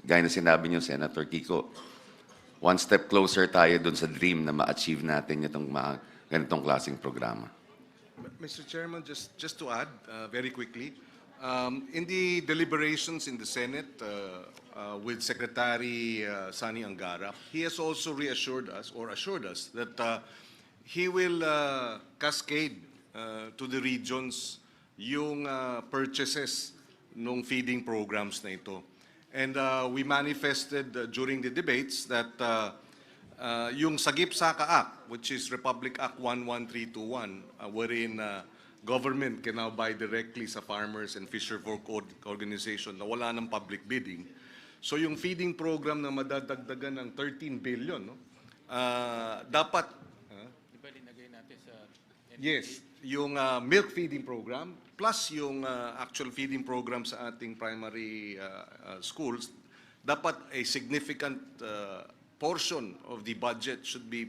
gaya na sinabi niyo, Senator Kiko, one step closer tayo dun sa dream na ma-achieve natin itong mga ganitong klaseng programa.
Mr. Chairman, just to add very quickly, in the deliberations in the Senate with Secretary Sani Angara, he has also reassured us or assured us that he will cascade to the regions yung purchases ng feeding programs na ito. And we manifested during the debates that yung Sagip Saka Act, which is Republic Act 11321, wherein government can now buy directly sa farmers and fisherfolk organization na wala ng public bidding. So yung feeding program na madadagdagan ng 13 billion, no? Dapat, yes, yung milk feeding program, plus yung actual feeding program sa ating primary schools, dapat a significant portion of the budget should be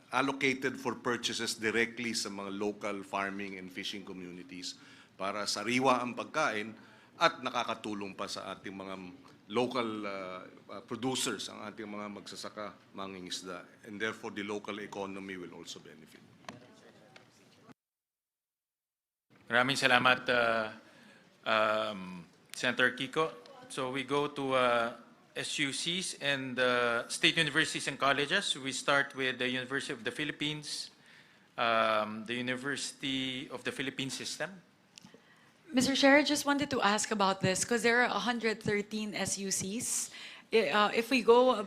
allocated for purchases directly sa mga local farming and fishing communities para sariwa ang pagkain at nakakatulong pa sa ating mga local producers, ang ating mga magsasaka, mangingisda, and therefore the local economy will also benefit.
Maraming salamat, Senator Kiko. So we go to SUCs and state universities and colleges. We start with the University of the Philippines, the University of the Philippines System.
Mr. Chair, I just wanted to ask about this because there are 113 SUCs. If we go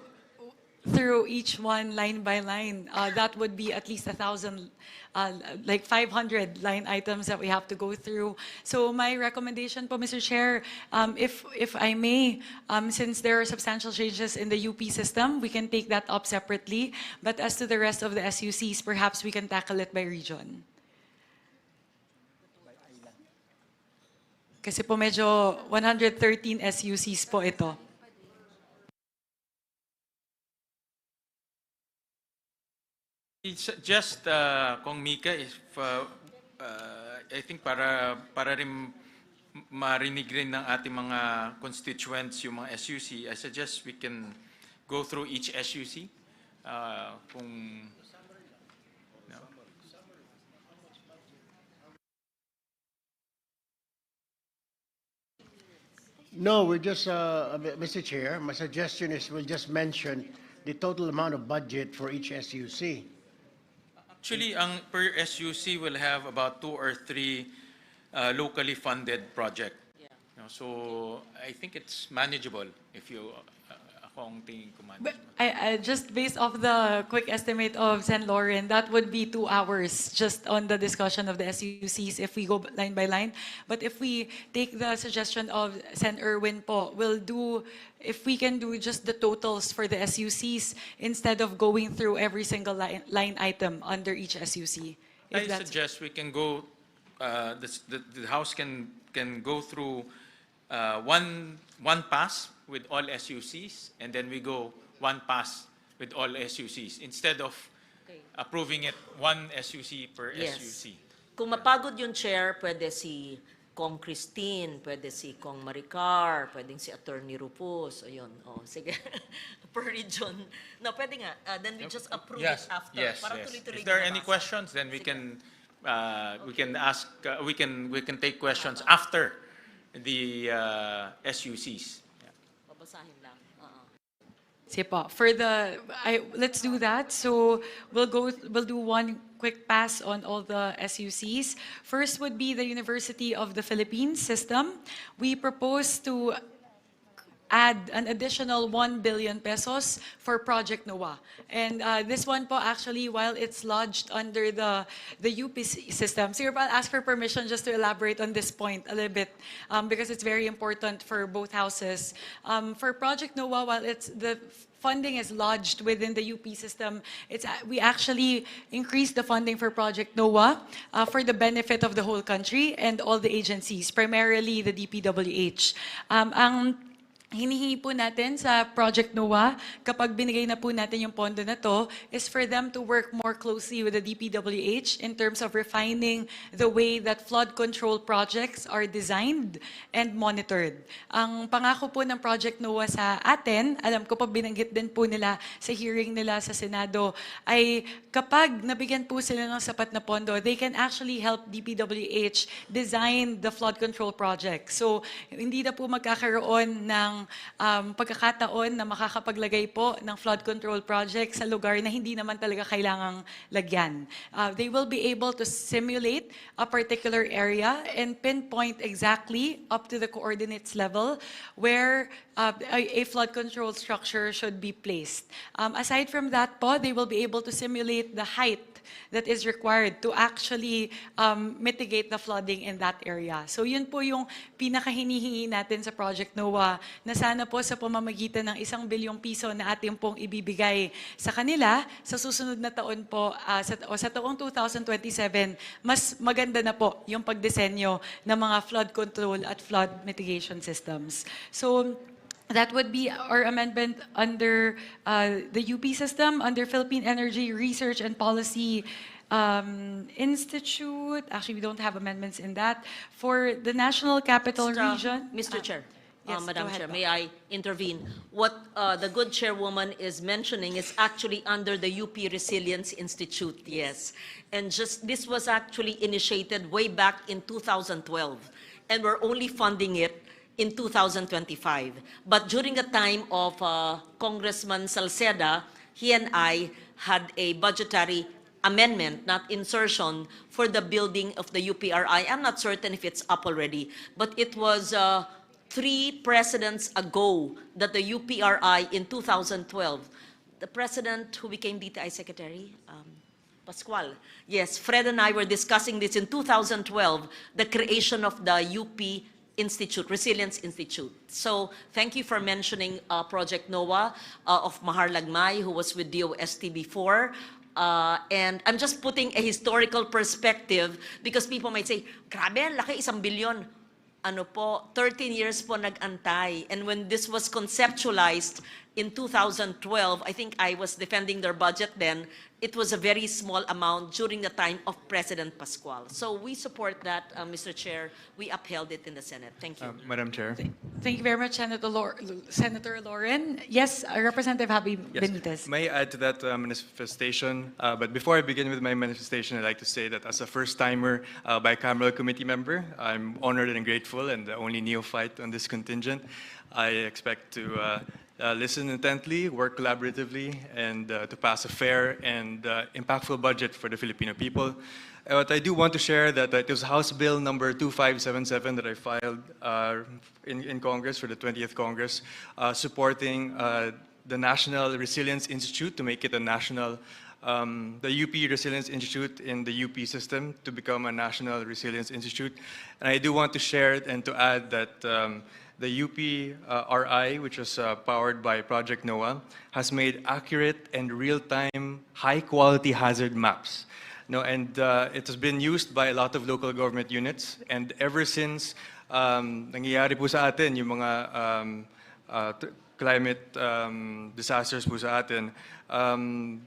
through each one line by line, that would be at least 1,000, like 500 line items that we have to go through. So my recommendation po, Mr. Chair, if I may, since there are substantial changes in the UP system, we can take that up separately. But as to the rest of the SUCs, perhaps we can tackle it by region. Kasi po medyo 113 SUCs po ito.
It's just, Kong Mika, if, I think para rin marinig rin ng ating mga constituents yung mga SUC, I suggest we can go through each SUC. Kung
No, we're just, Mr. Chair, my suggestion is we'll just mention the total amount of budget for each SUC.
Actually, ang per SUC will have about 2 or 3 locally funded project. You know, so I think it's manageable if you ako ang tingin ko
But
manageable.
I just based off the quick estimate of Sen. Lauren, that would be 2 hours just on the discussion of the SUCs if we go line by line. But if we take the suggestion of Sen. Erwin po, we'll do, if we can do just the totals for the SUCs instead of going through every single line item under each SUC.
I suggest we can go, the House can go through one one pass with all SUCs, and then we go one pass with all SUCs instead of
Okay.
approving it one SUC per
Yes.
SUC.
Kung mapagod yung chair, pwede si Kong Christine, pwede si Kong Maricar, pwedeng si Attorney Rufus. Ayun, sige. Per region. No, pwede nga. Then we just approve it after.
Yes,
Para
yes.
tuloy-tuloy
If there are any
binabasa.
questions, then we
Sige.
can ask, we can take questions after the SUCs.
Babasahin lang.
Sige po. Let's do that. So we'll do one quick pass on all the SUCs. First would be the University of the Philippines system. We propose to add an additional 1 billion pesos for Project NOAA. And this one po actually, while it's lodged under the UP system, so I'll ask for permission just to elaborate on this point a little bit because it's very important for both houses. For Project NOAA, while the funding is lodged within the UP system, we actually increased the funding for Project NOAA for the benefit of the whole country and all the agencies, primarily the DPWH. Ang hinihingi po natin sa Project NOAA, kapag binigay na po natin yung pondo na to, is for them to work more closely with the DPWH in terms of refining the way that flood control projects are designed and monitored. Ang pangako po ng Project NOAA sa atin, alam ko pa binanggit din po nila sa hearing nila sa Senado, ay kapag nabigyan po sila ng sapat na pondo, they can actually help DPWH design the flood control project. So, hindi na po magkakaroon ng pagkakataon na makakapaglagay po ng flood control project sa lugar na hindi naman talaga kailangang lagyan. They will be able to simulate a particular area and pinpoint exactly up to the coordinates level where a flood control structure should be placed. Aside from that po, they will be able to simulate the height that is required to actually mitigate the flooding in that area. So yun po yung pinakahinihingi natin sa Project NOAA na sana po sa pamamagitan ng 1 bilyong piso na ating pong ibibigay sa kanila sa susunod na taon po sa taong 2027, mas maganda na po yung pagdisenyo ng mga flood control at flood mitigation systems. So that would be our amendment under the UP system, under Philippine Energy Research and Policy Institute. Actually, we don't have amendments in that. For the National Capital Region.
Mr. Chair.
Yes,
Madam
go ahead
Chair,
po.
may I intervene? What the good chairwoman is mentioning is actually under the UP Resilience Institute, yes. And this was actually initiated way back in 2012, and we're only funding it in 2025. But during the time of Congressman Salceda, he and I had a budgetary amendment, not insertion, for the building of the UPRI. I'm not certain if it's up already, but it was 3 presidents ago that the UPRI in 2012, the president who became DTI Secretary, Pascual. Yes, Fred and I were discussing this in 2012, the creation of the UP Institute, Resilience Institute. So thank you for mentioning Project NOAA of Mahar Lagmay, who was with DOST before. And I'm just putting a historical perspective because people might say, grabe, ang laki, 1 bilyon. Ano po, 13 years po nag-antay. And when this was conceptualized in 2012, I think I was defending their budget then, it was a very small amount during the time of President Pascual. So we support that, Mr. Chair. We upheld it in the Senate. Thank you.
Madam Chair.
Thank you very much, Senator Lauren. Yes, Representative Happy Benitez.
May I add to that manifestation? But before I begin with my manifestation, I'd like to say that as a first-timer bicameral committee member, I'm honored and grateful and the only neophyte on this contingent. I expect to listen intently, work collaboratively, and to pass a fair and impactful budget for the Filipino people. What I do want to share that it was House Bill number 2577 that I filed in Congress for the 20th Congress, supporting the National Resilience Institute to make it a national, the UP Resilience Institute in the UP system to become a National Resilience Institute. And I do want to share and to add that the UP RI, which was powered by Project NOAA, has made accurate and real-time, high-quality hazard maps No, and it has been used by a lot of local government units. And ever since nangyayari po sa atin yung mga climate disasters po sa atin,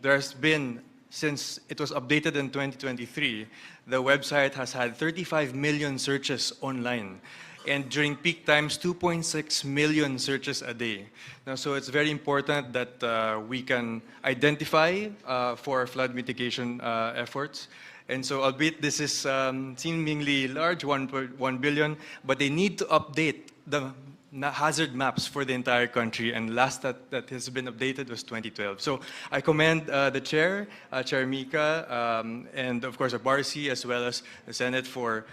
there's been, since it was updated in 2023, the website has had 35 million searches online. And during peak times, 2.6 million searches a day. Now, so it's very important that we can identify for flood mitigation efforts. And so, albeit this is seemingly large, 1 billion, but they need to update the hazard maps for the entire country, and last that has been updated was 2012. So I commend the chair, Chair Mika, and of course Barsi, as well as the Senate for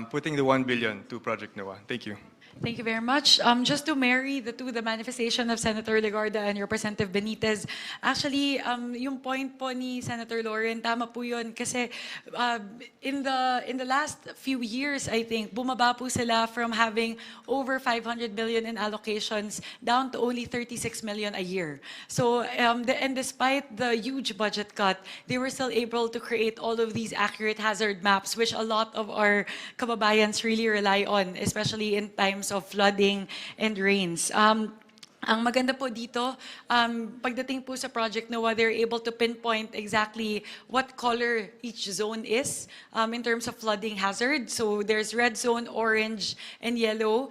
putting the 1 billion to Project NOAA. Thank you.
Thank you very much. Just to marry the manifestation of Senator Legarda and Representative Benitez, actually, yung point po ni Senator Lauren, tama po yun. Kasi in the last few years, I think, bumaba po sila from having over 500 billion in allocations down to only 36 million a year. So, and despite the huge budget cut, they were still able to create all of these accurate hazard maps, which a lot of our kababayans really rely on, especially in times of flooding and rains. Ang maganda po dito, pagdating po sa Project NOAA, they're able to pinpoint exactly what color each zone is in terms of flooding hazard. So there's red zone, orange, and yellow.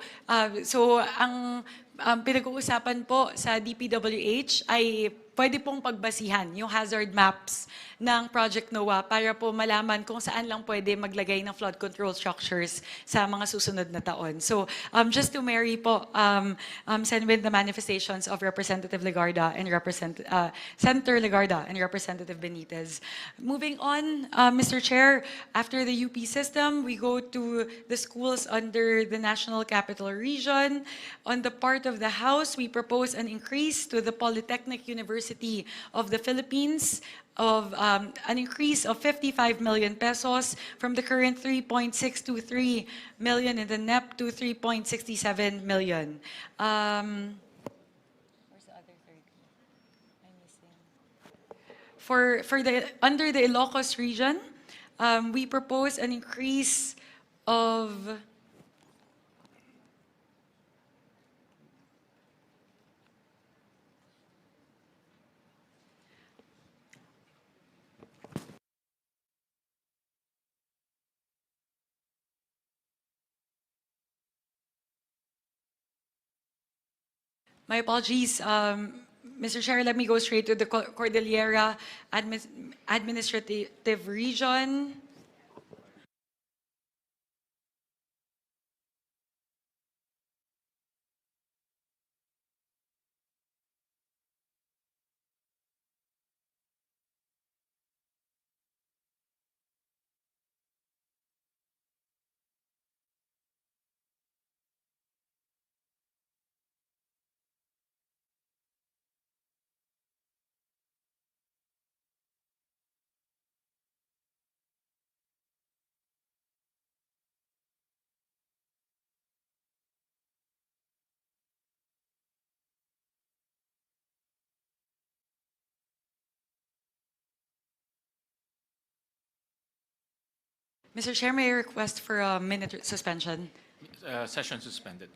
So ang pinag-uusapan po sa DPWH ay pwede pong pagbasihan yung hazard maps ng Project NOAA para po malaman kung saan lang pwede maglagay ng flood control structures sa mga susunod na taon. So just to marry po, send with the manifestations of Representative Legarda and Senator Legarda and Representative Benitez. Moving on, Mr. Chair, after the UP system, we go to the schools under the National Capital Region. On the part of the House, we propose an increase to the Polytechnic University of the Philippines of an increase of 55 million pesos from the current 3.623 million in the NEP to 3.67 million. Where's the other 30? I'm missing. For the under the Ilocos region, we propose an increase of my apologies, Mr. Chair, let me go straight to the Cordillera Administrative Region. Mr. Chair, may I request for a minute suspension?
Session suspended.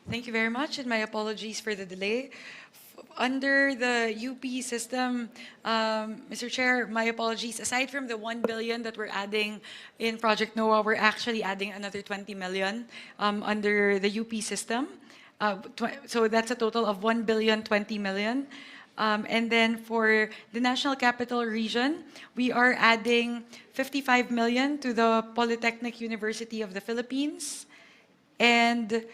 Thank you very much, and my apologies for the delay. Under the UP system, Mr. Chair, my apologies. Aside from the 1 billion that we're adding in Project NOAA, we're actually adding another 20 million under the UP system. So that's a total of 1 billion 20 million. And then for the National Capital Region, we are adding 55 million to the Polytechnic University of the Philippines and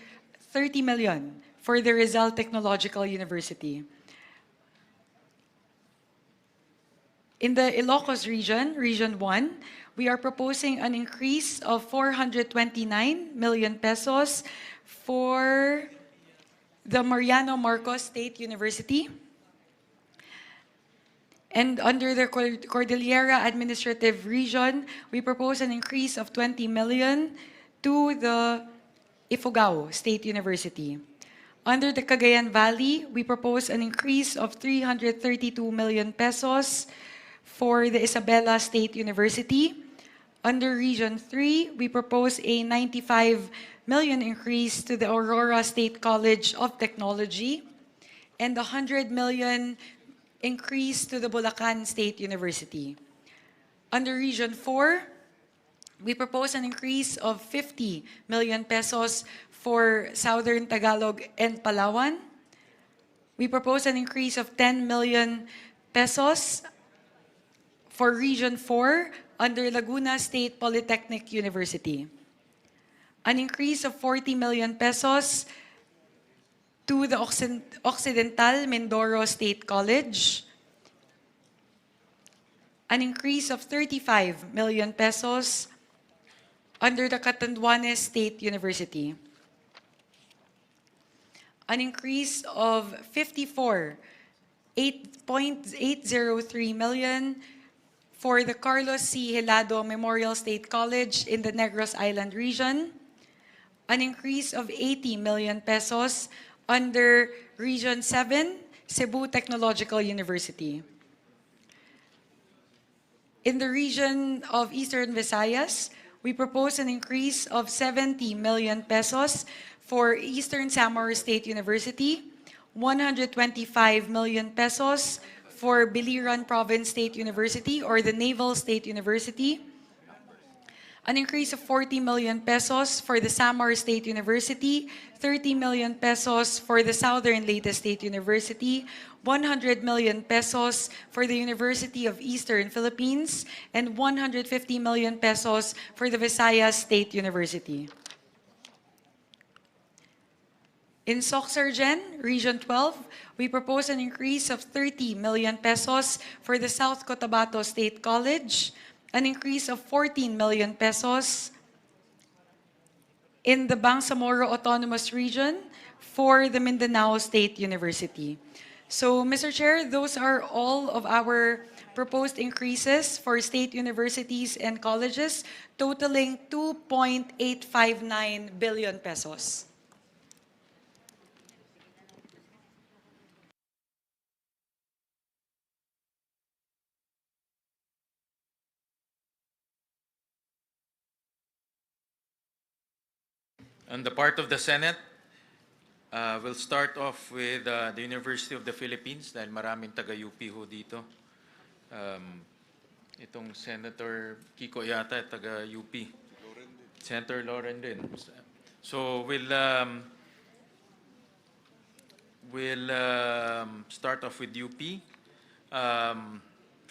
30 million for the Rizal Technological University. In the Ilocos region, Region 1, we are proposing an increase of 429 million pesos for the Mariano Marcos State University. And under the Cordillera Administrative Region, we propose an increase of 20 million to the Ifugao State University. Under the Cagayan Valley, we propose an increase of 332 million pesos for the Isabela State University. Under Region 3, we propose a 95 million increase to the Aurora State College of Technology and a 100 million increase to the Bulacan State University. Under Region 4, we propose an increase of 50 million pesos for Southern Tagalog and Palawan. We propose an increase of 10 million pesos for Region 4 under Laguna State Polytechnic University. An increase of 40 million pesos to the Occidental Mindoro State College. An increase of 35 million pesos under the Catanduanes State University. An increase of 8.803 million for the Carlos C. Helado Memorial State College in the Negros Island region. An increase of 80 million pesos under Region 7, Cebu Technological University. In the region of Eastern Visayas, we propose an increase of 70 million pesos for Eastern Samar State University, 125 million pesos for Biliran Province State University or the Naval State University, an increase of 40 million pesos for the Samar State University, 30 million pesos for the Southern Leyte State University, 100 million pesos for the University of Eastern Philippines, and 150 million pesos for the Visayas State University. In Soxargen, Region 12, we propose an increase of 30 million pesos for the South Cotabato State College, an increase of 14 million pesos in the Bangsamoro Autonomous Region for the Mindanao State University. So, Mr. Chair, those are all of our proposed increases for state universities and colleges, totaling 2.859 billion pesos.
On the part of the Senate, we'll start off with the University of the Philippines dahil maraming taga-UP ho dito. Itong Senator Kiko yata taga-UP. Senator Loren din. So we'll start off with UP.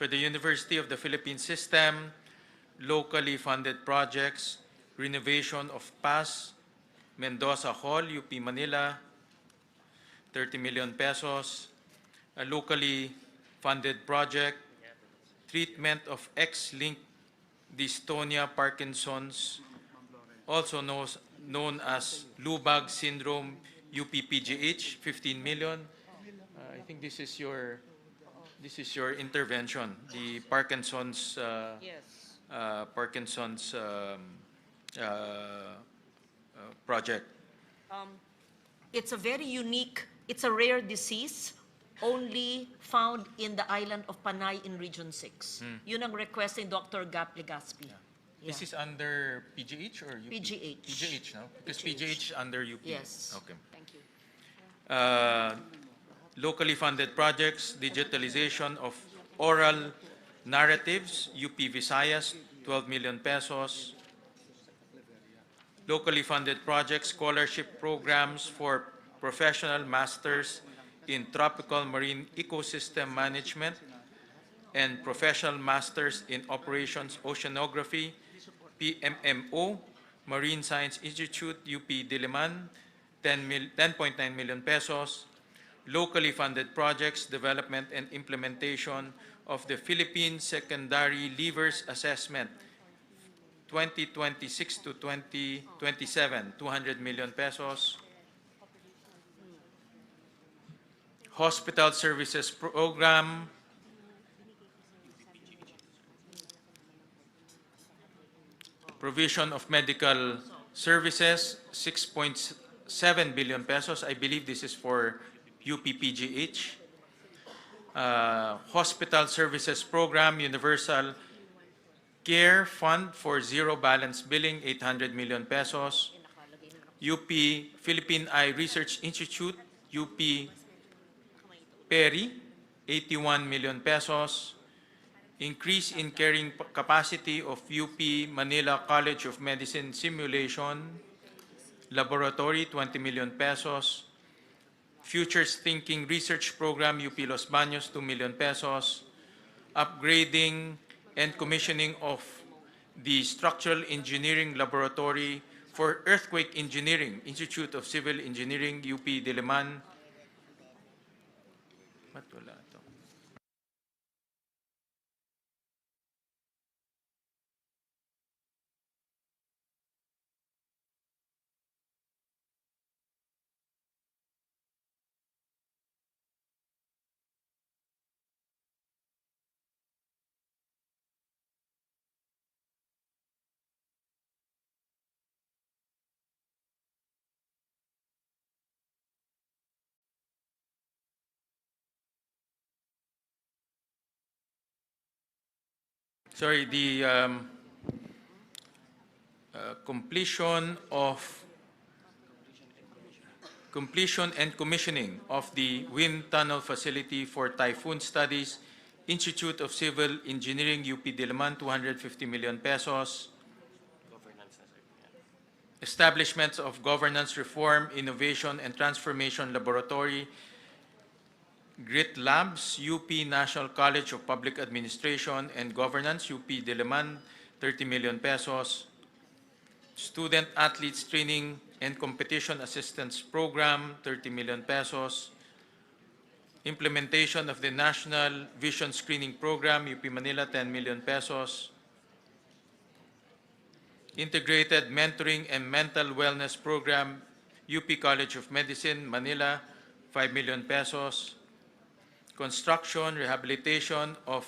For the University of the Philippines system, locally funded projects, renovation of PAS, Mendoza Hall, UP Manila, 30 million pesos. A locally funded project, treatment of X-linked dystonia Parkinson's, also known as Lubag syndrome, UPPGH, 15 million. I think this is your intervention, the Parkinson's Parkinson's project.
It's a very unique, it's a rare disease only found in the island of Panay in Region 6. Yun ang request ni Dr. Gap Legaspi.
This is under PGH or UP?
PGH.
PGH, no? Because
PGH.
PGH under UP.
Yes.
Okay.
Thank you.
Locally funded projects, digitalization of oral narratives, UP Visayas, 12 million pesos. Locally funded projects, scholarship programs for professional masters in tropical marine ecosystem management and professional masters in operations oceanography, PMMO, Marine Science Institute, UP Diliman, 10.9 million pesos. Locally funded projects, development and implementation of the Philippine Secondary Leavers Assessment, 2026 to 2027, 200 million pesos. Hospital Services Program, provision of medical services, 6.7 billion pesos. I believe this is for UPPGH. Hospital Services Program, Universal Care Fund for Zero Balance Billing, 800 million pesos. UP Philippine Eye Research Institute, UP Peri, 81 million pesos. Increase in carrying capacity of UP Manila College of Medicine Simulation Laboratory, 20 million pesos. Futures Thinking Research Program, UP Los Baños, 2 million pesos. Upgrading and commissioning of the Structural Engineering Laboratory for Earthquake Engineering, Institute of Civil Engineering, UP Diliman. Ba't wala to? Sorry, the completion and commissioning of the wind tunnel facility for typhoon studies, Institute of Civil Engineering, UP Diliman, 250 million pesos. Establishments of Governance Reform, Innovation and Transformation Laboratory, GRIT Labs, UP National College of Public Administration and Governance, UP Diliman, 30 million pesos. Student Athletes Training and Competition Assistance Program, 30 million pesos. Implementation of the National Vision Screening Program, UP Manila, 10 million pesos. Integrated Mentoring and Mental Wellness Program, UP College of Medicine, Manila, 5 million pesos. Construction, rehabilitation of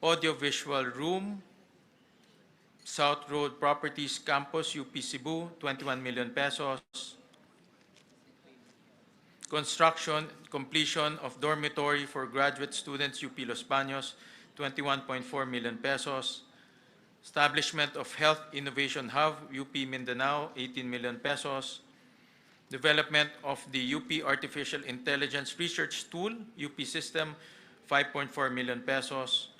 audiovisual room, South Road Properties Campus, UP Cebu, 21 million pesos. Construction, completion of dormitory for graduate students, UP Los Baños, 21.4 million pesos. Establishment of Health Innovation Hub, UP Mindanao, 18 million pesos. Development of the UP Artificial Intelligence Research Tool, UP System, 5.4 million pesos.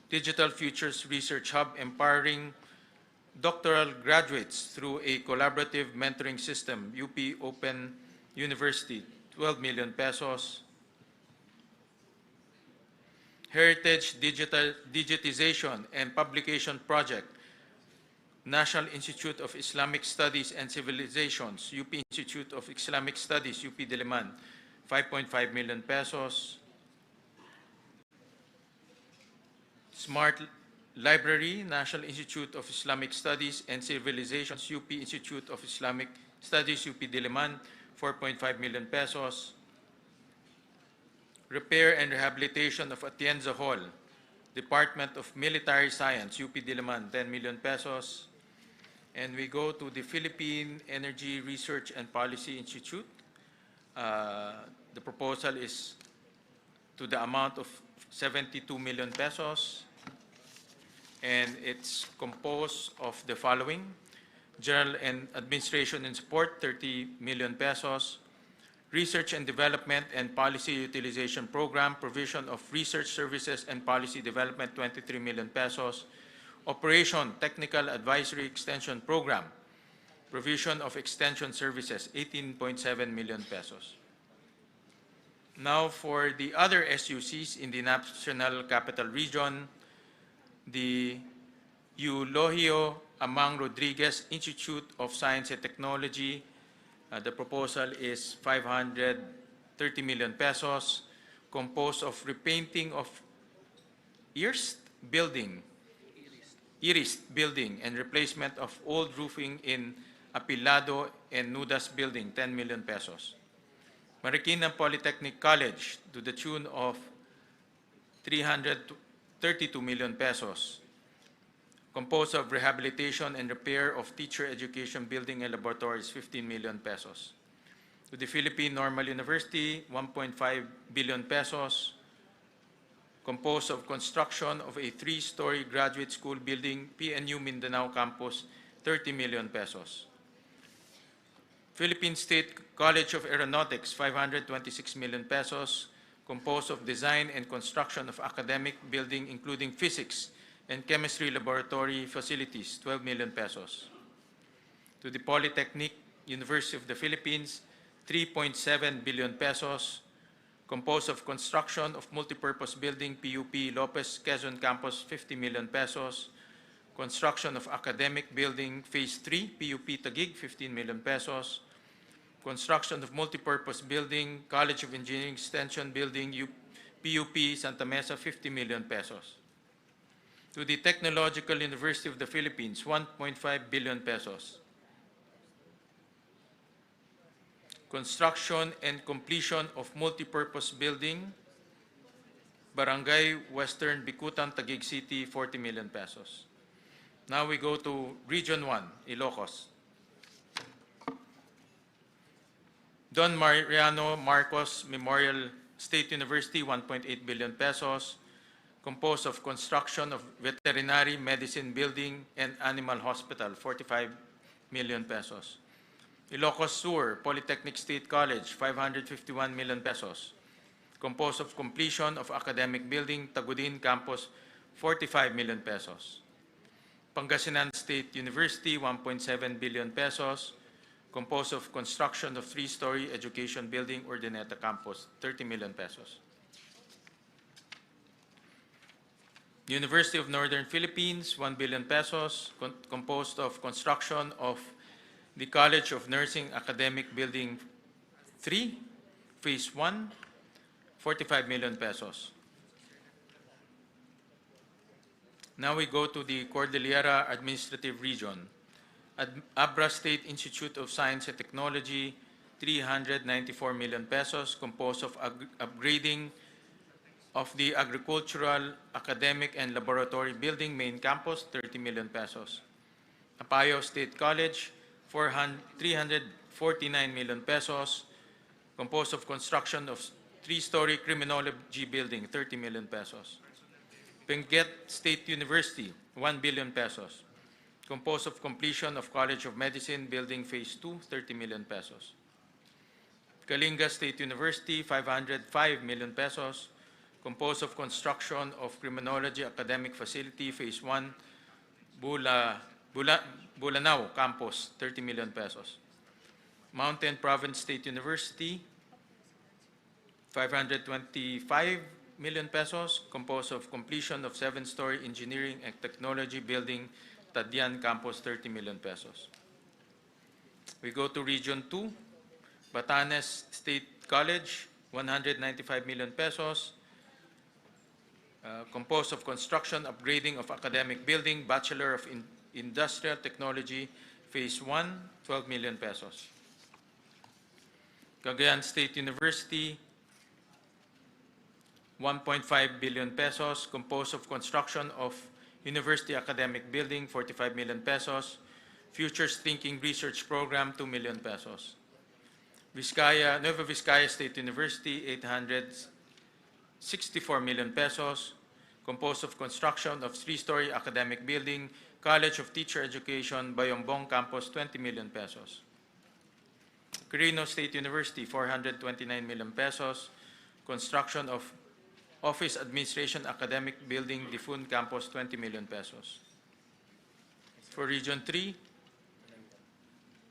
Digital Futures Research Hub, empowering doctoral graduates through a collaborative mentoring system, UP Open University, 12 million pesos. Heritage Digitization and Publication Project, National Institute of Islamic Studies and Civilizations, UP Institute of Islamic Studies, UP Diliman, 5.5 million pesos. Smart Library, National Institute of Islamic Studies and Civilizations, UP Institute of Islamic Studies, UP Diliman, 4.5 million pesos. Repair and Rehabilitation of Atienza Hall, Department of Military Science, UP Diliman, 10 million pesos. And we go to the Philippine Energy Research and Policy Institute. The proposal is to the amount of 72 million pesos. and it's composed of the following: General and Administration and Support, 30 million pesos. Research and Development and Policy Utilization Program, provision of research services and policy development, 23 million pesos. Operation Technical Advisory Extension Program, provision of extension services, 18.7 million pesos. Now for the other SUCs in the National Capital Region, the Eulogio Amang Rodriguez Institute of Science and Technology, the proposal is 530 million pesos, composed of repainting of Iris building and replacement of old roofing in Apilado and Nudas building, 10 million pesos. Marikina Polytechnic College to the tune of 332 million pesos, composed of rehabilitation and repair of teacher education building and laboratories, 15 million pesos. To the Philippine Normal University, 1.5 billion pesos, composed of construction of a 3-story graduate school building, PNU Mindanao Campus, 30 million pesos. Philippine State College of Aeronautics, 526 million pesos, composed of design and construction of academic building including physics and chemistry laboratory facilities, 12 million pesos. To the Polytechnic University of the Philippines, 3.7 billion pesos, composed of construction of multipurpose building, PUP Lopez Quezon Campus, 50 million pesos, construction of academic building, Phase 3, PUP Taguig, 15 million pesos, construction of multipurpose building, College of Engineering Extension building, PUP Santa Mesa, 50 million pesos. To the Technological University of the Philippines, 1.5 billion pesos. Construction and completion of multipurpose building, Barangay Western Bicutan, Taguig City, 40 million pesos. Now we go to Region 1, Ilocos. Don Mariano Marcos Memorial State University, 1.8 billion pesos, composed of construction of veterinary medicine building and animal hospital, 45 million pesos. Ilocos Sur Polytechnic State College, 551 million pesos, composed of completion of academic building, Tagudin Campus, 45 million pesos. Pangasinan State University, 1.7 billion pesos, composed of construction of 3-story education building, Urdaneta Campus, 30 million pesos. University of Northern Philippines, 1 billion pesos, composed of construction of the College of Nursing Academic Building 3, Phase 1, 45 million pesos. Now we go to the Cordillera Administrative Region. Abra State Institute of Science and Technology, 394 million pesos, composed of upgrading of the Agricultural, Academic, and Laboratory Building Main Campus, 30 million pesos. Apayao State College, 349 million pesos, composed of construction of 3-story Criminology Building, 30 million pesos. Benguet State University, 1 billion pesos, composed of completion of College of Medicine Building Phase 2, 30 million pesos. Kalinga State University, 505 million pesos, composed of construction of Criminology Academic Facility Phase 1, Bulanao Campus, 30 million pesos. Mountain Province State University, 525 million pesos, composed of completion of 7-story Engineering and Technology Building, Tadian Campus, 30 million pesos. We go to Region 2, Batanes State College, 195 million pesos, composed of construction, upgrading of academic building, Bachelor of Industrial Technology, Phase 1, 12 million pesos. Cagayan State University, 1.5 billion pesos, composed of construction of University Academic Building, 45 million pesos, Futures Thinking Research Program, 2 million pesos. Nueva Vizcaya State University, 864 million pesos, composed of construction of 3-story academic building, College of Teacher Education, Bayombong Campus, 20 million pesos. Quirino State University, 429 million pesos, construction of Office Administration Academic Building, Difun Campus, 20 million pesos. For Region 3,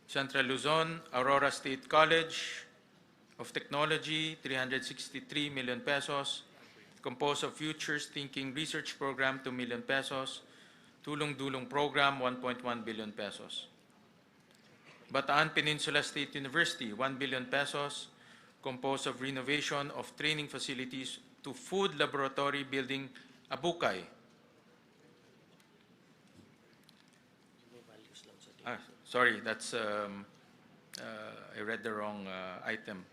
Central Luzon, Aurora State College of Technology, 363 million pesos, composed of Futures Thinking Research Program, 2 million pesos, Tulong Dulong Program, 1.1 billion pesos. Bataan Peninsula State University, 1 billion pesos, composed of renovation of training facilities to Food Laboratory Building, Abukay. Sorry, that's I read the wrong item.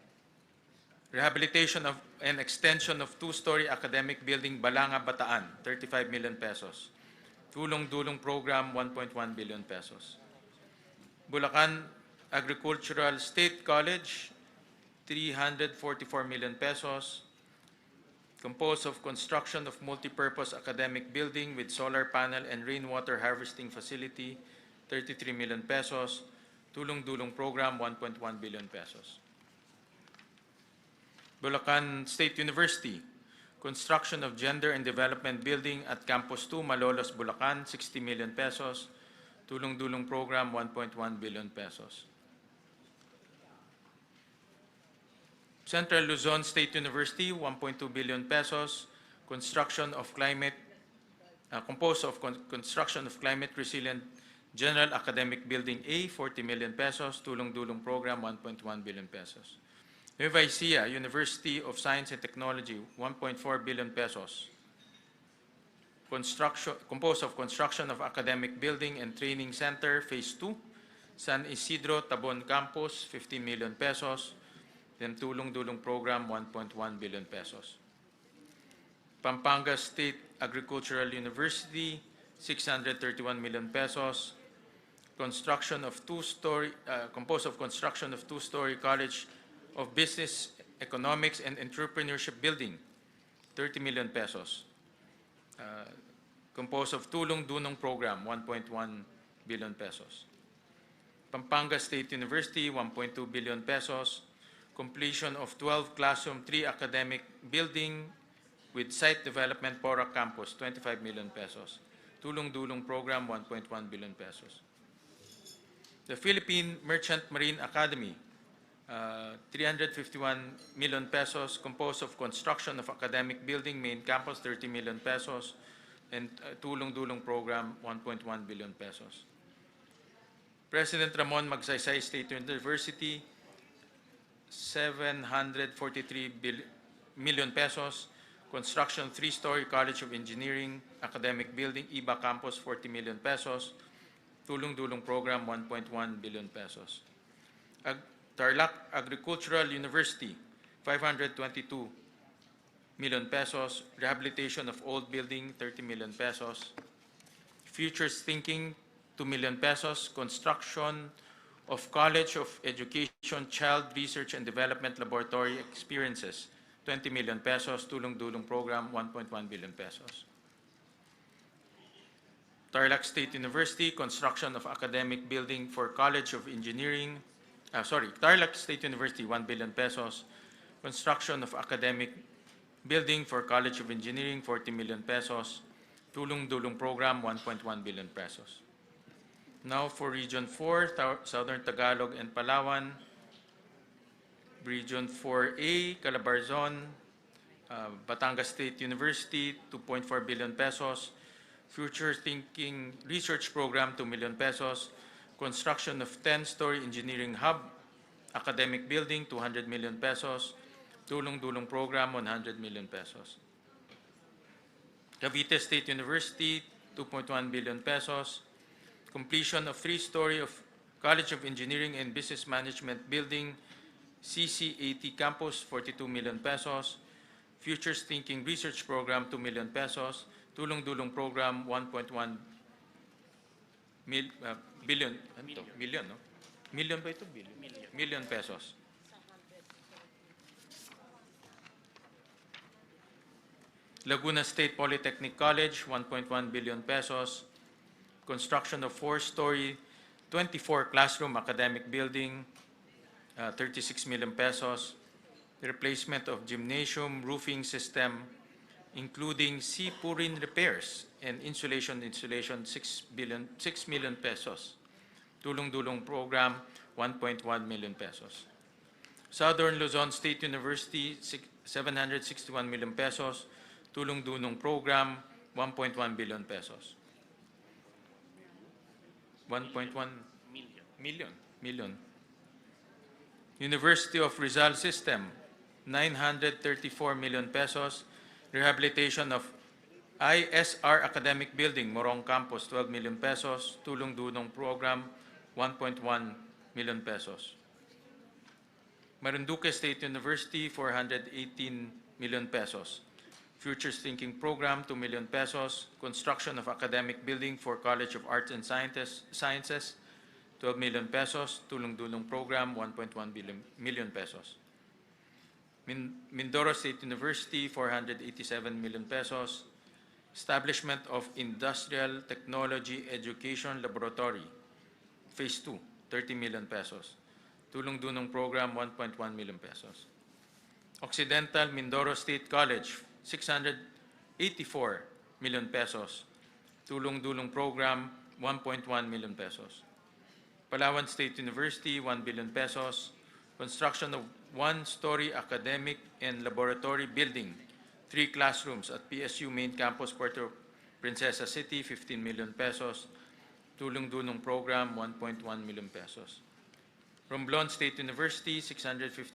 Rehabilitation of and extension of 2-story academic building, Balanga, Bataan, 35 million pesos. Tulong Dulong Program, 1.1 billion pesos. Bulacan Agricultural State College, 344 million pesos, composed of construction of multipurpose academic building with solar panel and rainwater harvesting facility, 33 million pesos. Tulong Dulong Program, 1.1 billion pesos. Bulacan State University, construction of Gender and Development Building at Campus 2, Malolos, Bulacan, 60 million pesos. Tulong Dulong Program, 1.1 billion pesos. Central Luzon State University, 1.2 billion pesos, construction of climate, composed of construction of climate resilient General Academic Building A, 40 million pesos. Tulong Dulong Program, 1.1 billion pesos. Nueva Ecija University of Science and Technology, 1.4 billion pesos. Composed of construction of academic building and training center, Phase 2, San Isidro Tabon Campus, 15 million pesos. Then Tulong Dulong Program, 1.1 billion pesos. Pampanga State Agricultural University, 631 million pesos. Construction of composed of construction of 2-story College of Business, Economics, and Entrepreneurship Building, 30 million pesos. Composed of Tulong Dulong Program, 1.1 billion pesos. Pampanga State University, 1.2 billion pesos. Completion of 12 Classroom 3 Academic Building with Site Development, Porac Campus, 25 million pesos. Tulong Dulong Program, 1.1 billion pesos. The Philippine Merchant Marine Academy, 351 million pesos, composed of construction of academic building, main campus, 30 million pesos, and Tulong Dulong Program, 1.1 billion pesos. President Ramon Magsaysay State University, 743 million pesos, construction 3-story College of Engineering, academic building, Iba Campus, 40 million pesos, Tulong Dulong Program, 1.1 billion pesos. Tarlac Agricultural University, 522 million pesos, rehabilitation of old building, 30 million pesos. Futures Thinking, 2 million pesos, construction of College of Education Child Research and Development Laboratory Experiences, 20 million pesos, Tulong Dulong Program, 1.1 billion pesos. Tarlac State University, construction of academic building for College of Engineering, Tarlac State University, 1 billion pesos, construction of academic building for College of Engineering, 40 million pesos, Tulong Dulong Program, 1.1 billion pesos. Now for Region 4, Southern Tagalog and Palawan. Region 4A, Calabarzon, Batangas State University, 2.4 billion pesos. Future Thinking Research Program, 2 million pesos. Construction of 10-story engineering hub, academic building, 200 million pesos. Tulong Dulong Program, 100 million pesos. Cavite State University, 2.1 billion pesos. Completion of 3-story of College of Engineering and Business Management Building, CCAT Campus, 42 million pesos. Futures Thinking Research Program, 2 million pesos. Tulong Dulong Program, 1.1 billion. Million, no? Million ba ito? Billion. Million pesos. Laguna State Polytechnic College, 1.1 billion pesos. Construction of 4-story, 24-classroom academic building, 36 million pesos. Replacement of gymnasium roofing system, including sea-pouring repairs and installation, 6 million pesos. Tulong-dulong program, 1.1 million pesos. Southern Luzon State University, 761 million pesos. Tulong-dulong program, 1.1 billion pesos. 1.1 million. University of Rizal System, 934 million pesos. Rehabilitation of ISR Academic Building, Morong Campus, 12 million pesos. Tulong-dulong program, 1.1 million pesos. Marinduque State University, 418 million pesos. Futures Thinking Program, 2 million pesos. Construction of academic building for College of Arts and Sciences, 12 million pesos. Tulong-dulong program, 1.1 million pesos. Mindoro State University, 487 million pesos. Establishment of Industrial Technology Education Laboratory, Phase 2, 30 million pesos. Tulong-dulong program, 1.1 million pesos. Occidental Mindoro State College, 684 million pesos. Tulong-dulong program, 1.1 million pesos. Palawan State University, 1 billion pesos. Construction of 1-story academic and laboratory building, 3 classrooms at PSU Main Campus, Puerto Princesa City, 15 million pesos. Tulong-dulong program, 1.1 million pesos. Romblon State University, 650